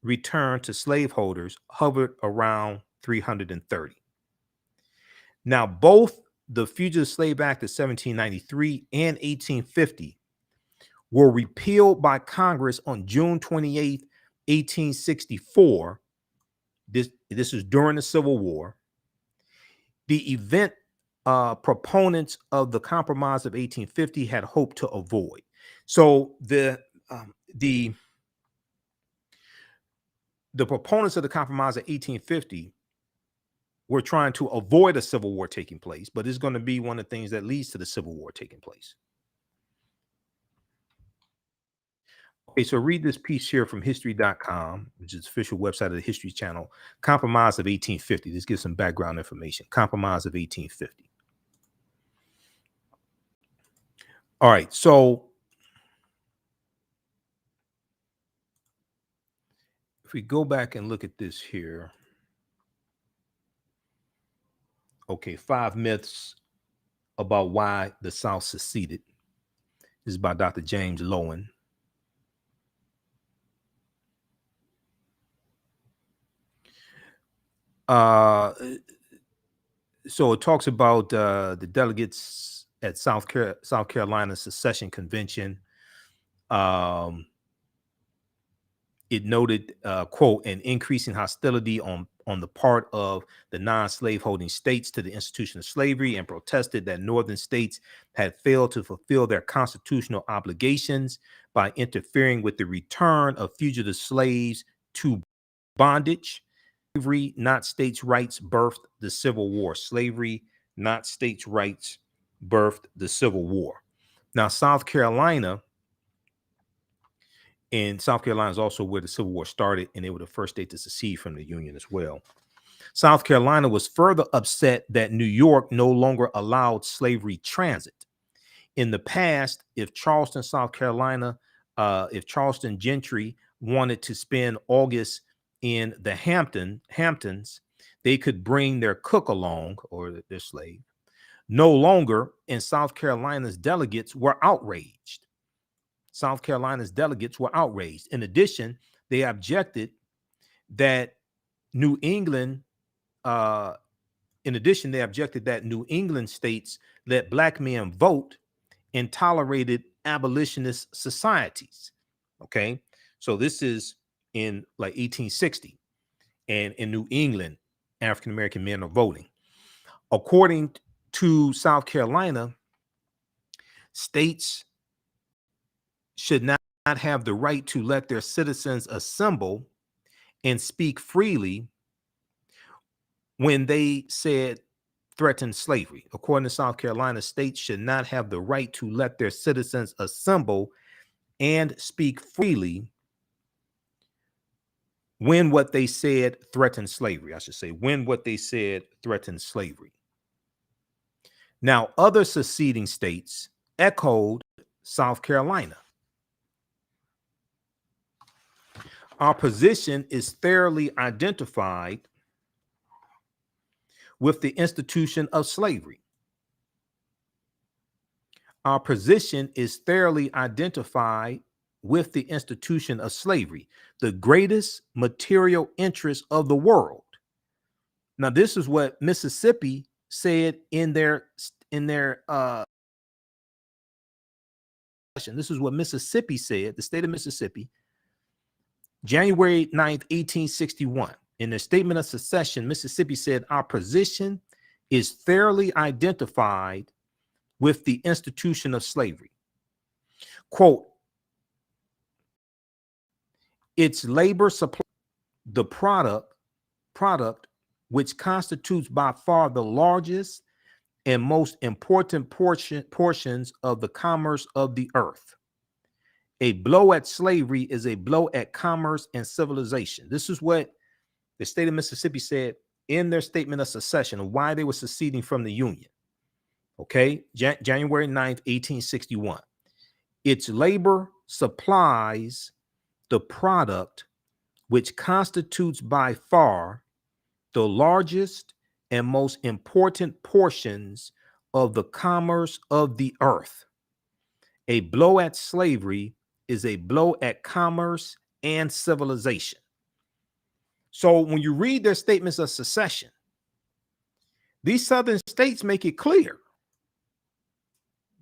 returned to slaveholders hovered around 330. Now, both the Fugitive Slave Act of 1793 and 1850 were repealed by Congress on June 28, 1864. This is during the Civil War. The event proponents of the Compromise of 1850 had hoped to avoid. So the proponents of the Compromise of 1850 were trying to avoid a civil war taking place, but it's going to be one of the things that leads to the Civil War taking place. Okay, so read this piece here from history.com, which is the official website of the History Channel. Compromise of 1850. This gives some background information. Compromise of 1850. All right, so if we go back and look at this here. Okay, 5 myths about why the South seceded. This is by Dr. James Lowen. So it talks about the delegates at South Carolina Secession Convention. It noted, quote, an increasing hostility on the part of the non-slaveholding states to the institution of slavery, and protested that northern states had failed to fulfill their constitutional obligations by interfering with the return of fugitive slaves to bondage. Slavery, not states' rights, birthed the Civil War. Slavery, not states' rights, birthed the Civil War. Now, South Carolina is also where the Civil War started, and they were the first state to secede from the Union as well. South Carolina was further upset that New York no longer allowed slavery transit. In the past, if Charleston, South Carolina, if Charleston gentry wanted to spend August in the Hamptons, they could bring their cook along, or their slave. No longer, and South Carolina's delegates were outraged. South Carolina's delegates were outraged. In addition, they objected that New England states let black men vote and tolerated abolitionist societies. Okay, so this is in like 1860, and in New England, African American men are voting. According to South Carolina, states should not have the right to let their citizens assemble and speak freely when they said threatened slavery. According to South Carolina, states should not have the right to let their citizens assemble and speak freely when what they said threatened slavery. I should say, when what they said threatened slavery. Now, other seceding states echoed South Carolina. Our position is thoroughly identified with the institution of slavery. Our position is thoroughly identified with the institution of slavery, the greatest material interest of the world. Now, this is what Mississippi said in their this is what Mississippi said, the state of Mississippi, January 9th, 1861. In their statement of secession, Mississippi said, our position is thoroughly identified with the institution of slavery. Quote, its labor supply, the product which constitutes by far the largest and most important portions of the commerce of the earth. A blow at slavery is a blow at commerce and civilization. This is what the state of Mississippi said in their statement of secession of why they were seceding from the Union. Okay, January 9th, 1861. Its labor supplies the product which constitutes by far the largest and most important portions of the commerce of the earth. A blow at slavery is a blow at commerce and civilization. So when you read their statements of secession, these southern states make it clear.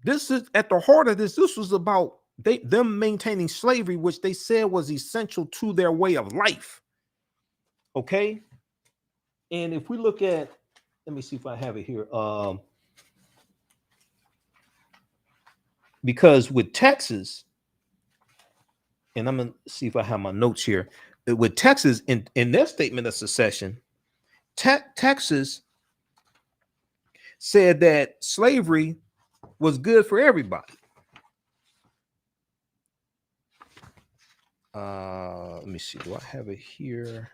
This is at the heart of this. This was about them maintaining slavery, which they said was essential to their way of life. Okay. And if we look at, let me see if I have it here. Because with Texas, and I'm going to see if I have my notes here. With Texas, in their statement of secession, Texas said that slavery was good for everybody. Let me see. Do I have it here?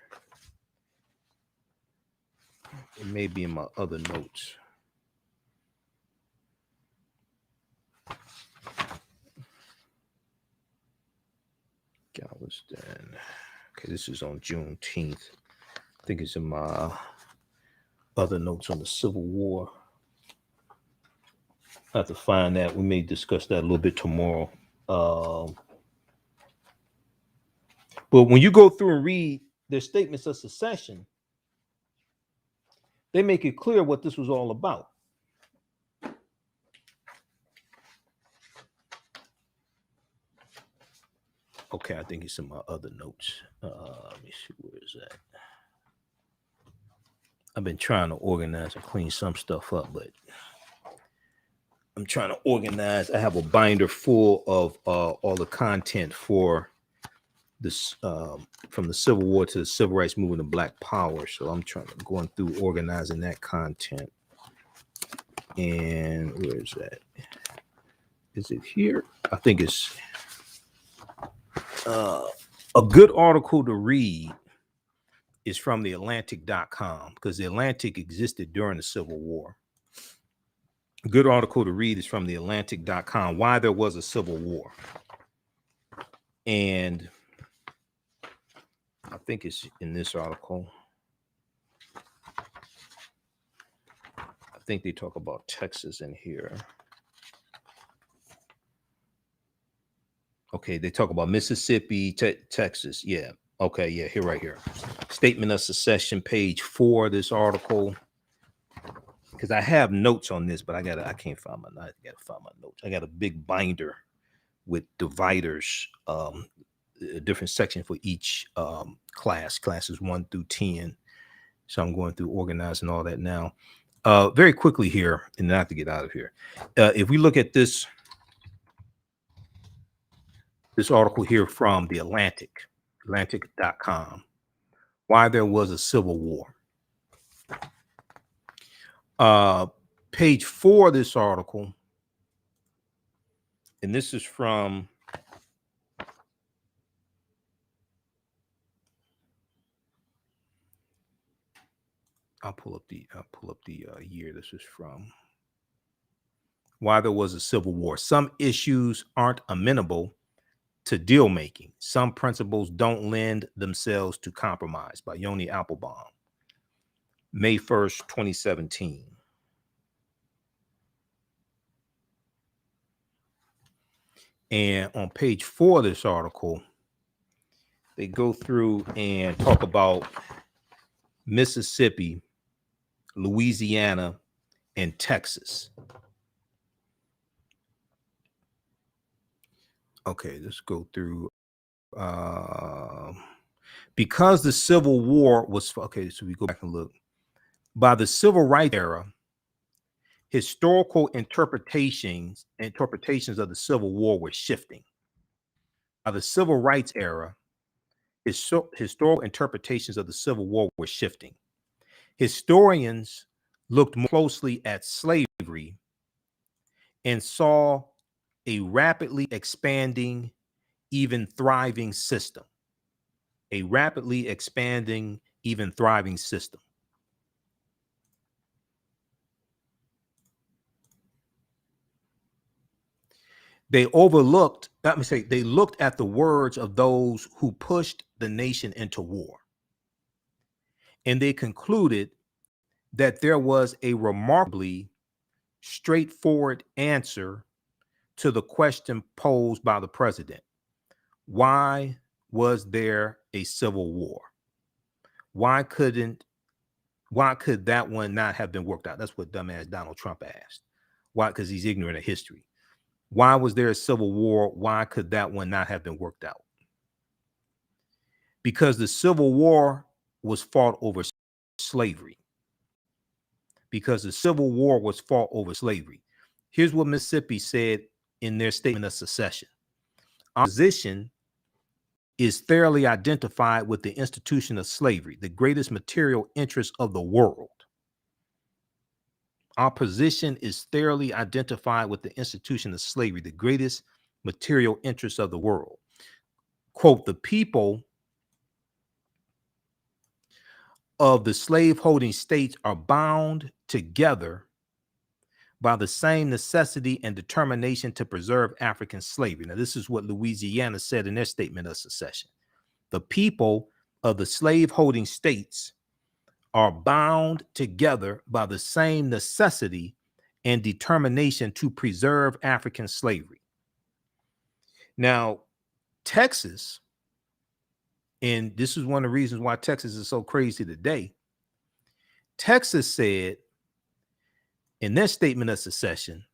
It may be in my other notes. Galveston. Okay, this is on Juneteenth. I think it's in my other notes on the Civil War. I have to find that. We may discuss that a little bit tomorrow. But when you go through and read their statements of secession, they make it clear what this was all about. Okay, I think it's in my other notes. Let me see, where is that? I've been trying to organize and clean some stuff up, but I'm trying to organize. I have a binder full of all the content for this, from the Civil War to the Civil Rights Movement of Black Power. So I'm going through organizing that content. And where is that? Is it here? I think it's a good article to read is from TheAHNTic.com, because The Atlantic existed during the Civil War. A good article to read is from TheAHNTic.com, why there was a Civil War. And I think it's in this article. I think they talk about Texas in here. Okay, they talk about Mississippi, Texas. Yeah. Okay, yeah, here, right here. Statement of secession, page 4 of this article. Because I have notes on this, but I can't find my notes. I gotta find my notes. I got a big binder with dividers, a different section for each classes 1 through 10. So I'm going through organizing all that now. Very quickly here, and then I have to get out of here. If we look at this article here from The Atlantic, Atlantic.com, why there was a Civil War. Page 4 of this article, and this is from I'll pull up the year this is from. Why there was a Civil War. Some issues aren't amenable to deal making. Some principles don't lend themselves to compromise, by Yoni Applebaum, May 1st, 2017. And on page 4 of this article, they go through and talk about Mississippi, Louisiana, and Texas. Okay, let's go through. Because the Civil War was, okay, so we go back and look. By the Civil Rights era, historical interpretations of the Civil War were shifting. By the Civil Rights era, historical interpretations of the Civil War were shifting. Historians looked more closely at slavery and saw a rapidly expanding, even thriving system. A rapidly expanding, even thriving system. They looked at the words of those who pushed the nation into war. And they concluded that there was a remarkably straightforward answer to the question posed by the president. Why was there a civil war? Why could that one not have been worked out? That's what dumbass Donald Trump asked. Why? Because he's ignorant of history. Why was there a civil war? Why could that one not have been worked out? Because the Civil War was fought over slavery. Because the Civil War was fought over slavery. Here's what Mississippi said in their statement of secession. Our position is thoroughly identified with the institution of slavery, the greatest material interest of the world. Our position is thoroughly identified with the institution of slavery, the greatest material interest of the world. Quote, the people of the slave-holding states are bound together by the same necessity and determination to preserve African slavery. Now, this is what Louisiana said in their statement of secession. The people of the slave-holding states are bound together by the same necessity and determination to preserve African slavery. Now, Texas, and this is one of the reasons why Texas is so crazy today. Texas said in their statement of secession,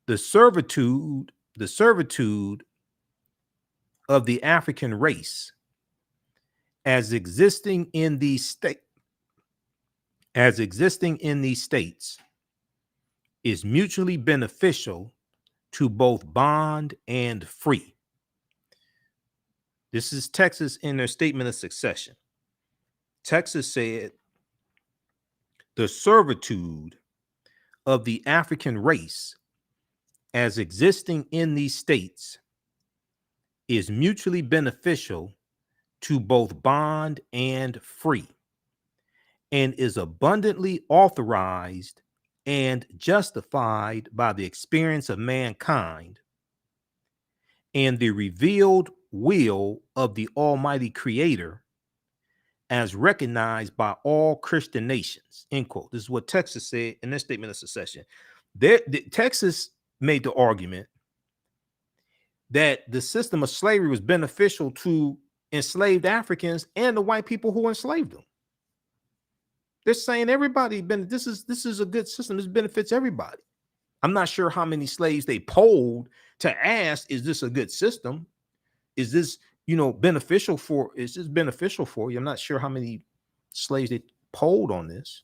the servitude of the African race as existing in these states is mutually beneficial to both bond and free. This is Texas in their statement of secession. Texas said the servitude of the African race as existing in these states is mutually beneficial to both bond and free, and is abundantly authorized and justified by the experience of mankind and the revealed will of the Almighty Creator as recognized by all Christian nations, end quote. This is what Texas said in their statement of secession. Texas made the argument that the system of slavery was beneficial to enslaved Africans and the white people who enslaved them. They're saying this is a good system. This benefits everybody. I'm not sure how many slaves they polled to ask, is this a good system? Is this, beneficial for you? I'm not sure how many slaves they polled on this.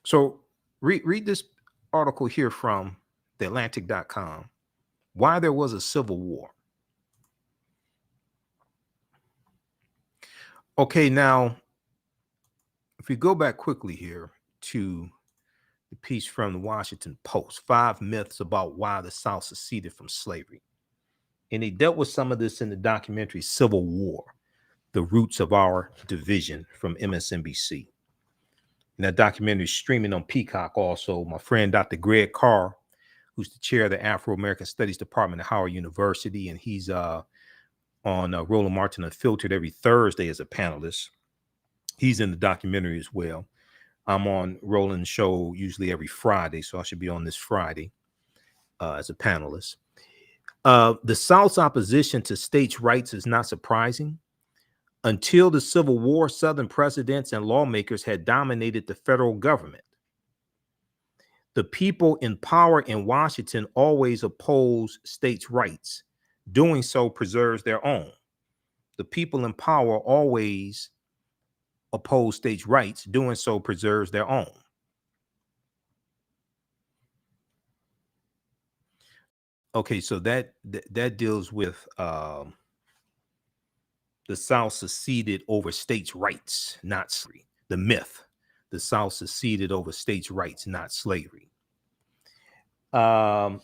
So read this article here from TheAtlantic.com. Why there was a civil war. Okay, now, if we go back quickly here to the piece from the Washington Post, 5 myths about why the South seceded from slavery. And they dealt with some of this in the documentary Civil War, The Roots of Our Division from MSNBC. And that documentary is streaming on Peacock also. My friend, Dr. Greg Carr, who's the chair of the Afro-American Studies Department at Howard University, and he's on Roland Martin Unfiltered every Thursday as a panelist. He's in the documentary as well. I'm on Roland's show usually every Friday, so I should be on this Friday as a panelist. The South's opposition to states' rights is not surprising. Until the Civil War, Southern presidents and lawmakers had dominated the federal government. The people in power in Washington always oppose states' rights. Doing so preserves their own. The people in power always oppose states' rights. Doing so preserves their own. Okay, so that deals with the South seceded over states' rights, not slavery. The myth, the South seceded over states' rights, not slavery. And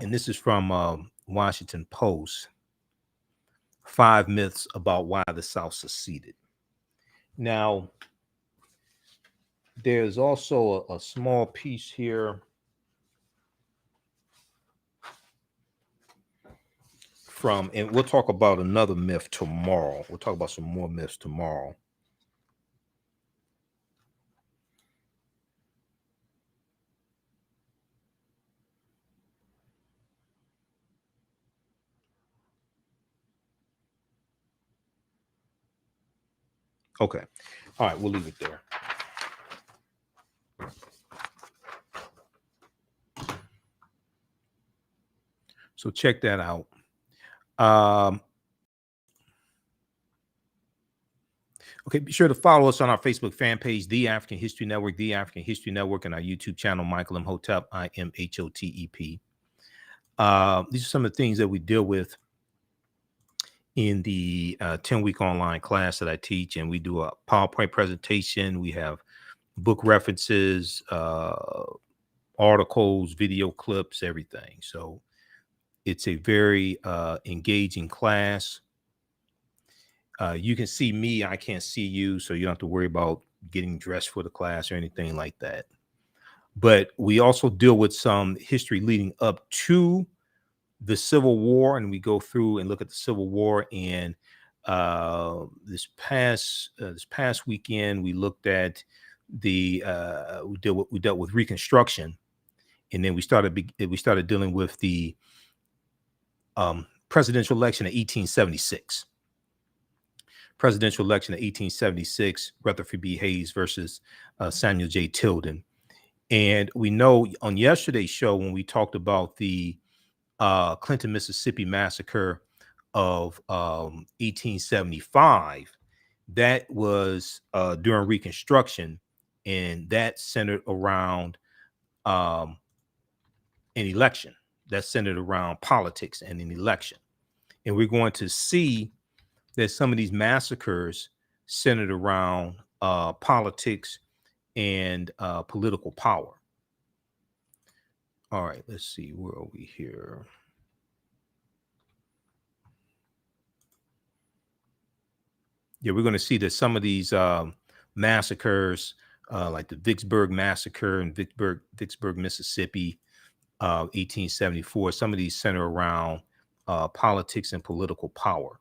this is from Washington Post. 5 myths about why the South seceded. Now, there's also a small piece here from, and we'll talk about another myth tomorrow. We'll talk about some more myths tomorrow. Okay. All right, we'll leave it there. So check that out. Okay, be sure to follow us on our Facebook fan page, The African History Network, The African History Network, and our YouTube channel, Michael Imhotep, Imhotep. These are some of the things that we deal with in the 10-week online class that I teach, and we do a PowerPoint presentation. We have book references, articles, video clips, everything. So it's a very engaging class. You can see me, I can't see you, so you don't have to worry about getting dressed for the class or anything like that. But we also deal with some history leading up to the Civil War, and we go through and look at the Civil War. And this past weekend, we looked at the we dealt with Reconstruction, and then we started dealing with the presidential election of 1876. Presidential election of 1876, Rutherford B. Hayes versus Samuel J. Tilden. And we know on yesterday's show, when we talked about the Clinton, Mississippi massacre of 1875, that was during Reconstruction, and that centered around an election. That centered around politics and an election. And we're going to see that some of these massacres centered around politics and political power. All right, let's see, where are we here? Yeah, we're going to see that some of these massacres, like the Vicksburg massacre in Vicksburg, Mississippi, 1874, some of these center around politics and political power.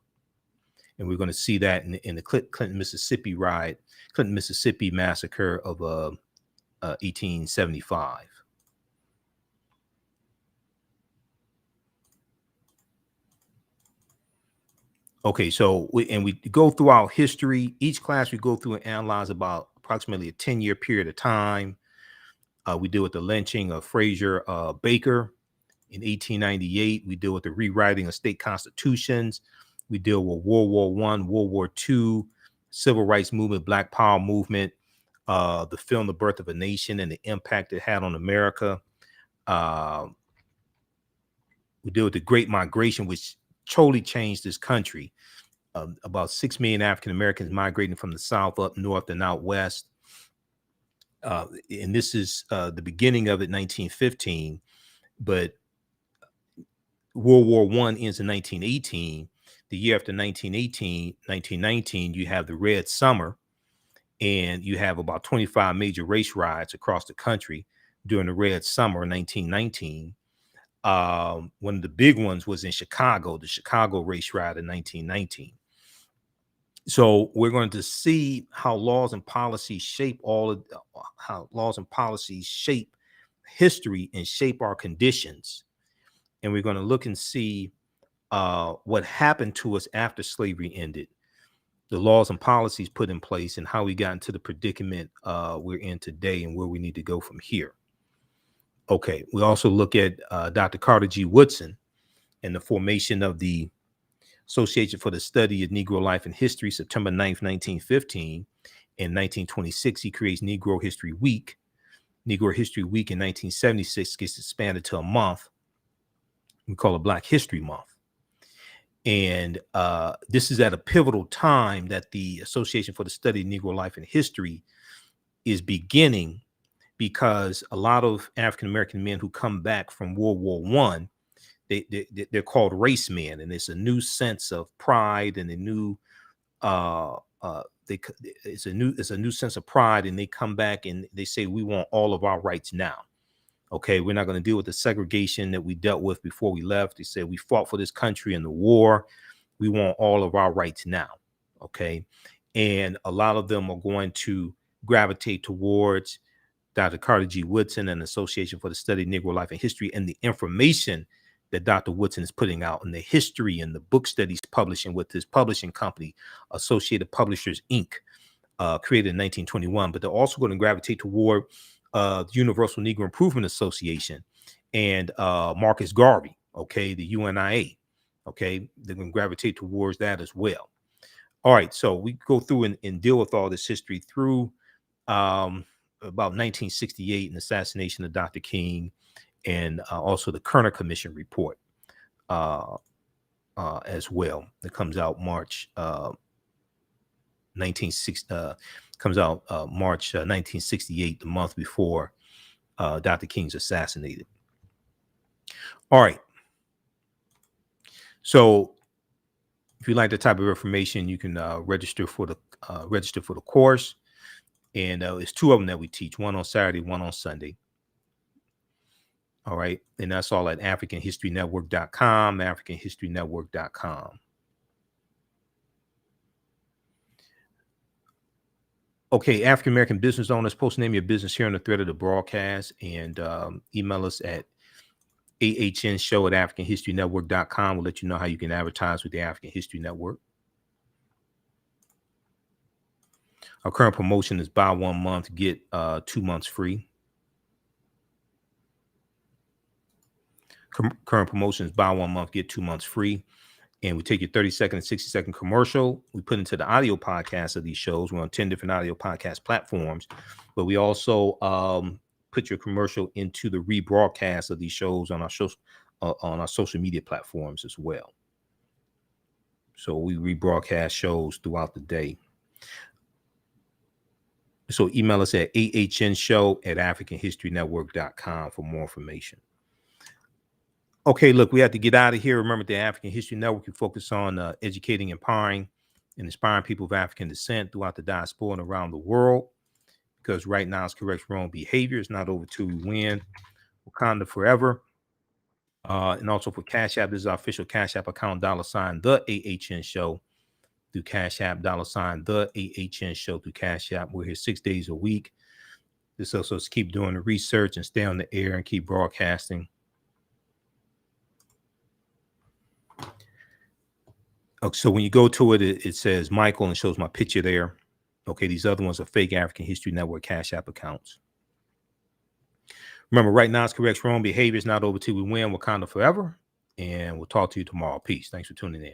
And we're going to see that in the Clinton, Mississippi massacre of 1875. Okay, so we go throughout history. Each class we go through and analyze about approximately a 10-year period of time. We deal with the lynching of Fraser Baker in 1898. We deal with the rewriting of state constitutions. We deal with World War I, World War II, Civil Rights Movement, Black Power Movement, the film The Birth of a Nation and the impact it had on America. We deal with the Great Migration, which totally changed this country. About 6 million African Americans migrating from the South up north and out west. And this is the beginning of it, 1915. But World War I ends in 1918. The year after 1919, you have the Red Summer, and you have about 25 major race riots across the country during the Red Summer in 1919. One of the big ones was in Chicago, the Chicago race riot in 1919. So we're going to see how laws and policies shape history and shape our conditions. And we're going to look and see what happened to us after slavery ended, the laws and policies put in place, and how we got into the predicament we're in today and where we need to go from here. Okay, we also look at Dr. Carter G. Woodson and the formation of the Association for the Study of Negro Life and History, September 9th, 1915. In 1926, he creates Negro History Week. Negro History Week in 1976 gets expanded to a month. We call it Black History Month. And this is at a pivotal time that the Association for the Study of Negro Life and History is beginning, because a lot of African-American men who come back from World War I, they're called race men, and it's a new sense of pride and a new it's a new sense of pride, and they come back and they say, we want all of our rights now. Okay, we're not going to deal with the segregation that we dealt with before we left. They said we fought for this country in the war. We want all of our rights now. Okay, and a lot of them are going to gravitate towards Dr. Carter G. Woodson and the Association for the Study of Negro Life and History, and the information that Dr. Woodson is putting out, and the history and the books that he's publishing with his publishing company, Associated Publishers, Inc., created in 1921. But they're also going to gravitate toward the Universal Negro Improvement Association and Marcus Garvey, okay, the UNIA, okay, they're going to gravitate towards that as well. All right, so we go through and deal with all this history through about 1968 and the assassination of Dr. King, and also the Kerner Commission report as well. That comes out March 1968, the month before Dr. King's assassinated. All right. So if you like that type of information, you can register for the course. And it's two of them that we teach, one on Saturday, one on Sunday. All right. And that's all at AfricanHistoryNetwork.com, AfricanHistoryNetwork.com. Okay, African American business owners, post name your business here on the thread of the broadcast, and email us at AHNShow@AfricanHistoryNetwork.com. We'll let you know how you can advertise with the African History Network. Our current promotion is buy 1 month, get 2 months free. Current promotion is buy 1 month, get 2 months free. And we take your 30-second and 60-second commercial. We put into the audio podcast of these shows. We're on 10 different audio podcast platforms, but we also put your commercial into the rebroadcast of these shows on our social media platforms as well. So we rebroadcast shows throughout the day. So email us at AHNShow@AfricanHistoryNetwork.com for more information. Okay, look, we have to get out of here. Remember, the African History Network can focus on educating, empowering, and inspiring people of African descent throughout the diaspora and around the world. Because right now, it's correct wrong behavior. It's not over till we win. Wakanda forever. And also for Cash App, this is our official Cash App account, $TheAHNShow through Cash App, $TheAHNShow through Cash App. We're here 6 days a week. This also is keep doing the research and stay on the air and keep broadcasting. Okay, so when you go to it, it says Michael and shows my picture there. Okay, these other ones are fake African History Network Cash App accounts. Remember, right now it's correct wrong behavior. It's not over till we win. Wakanda forever. And we'll talk to you tomorrow. Peace. Thanks for tuning in.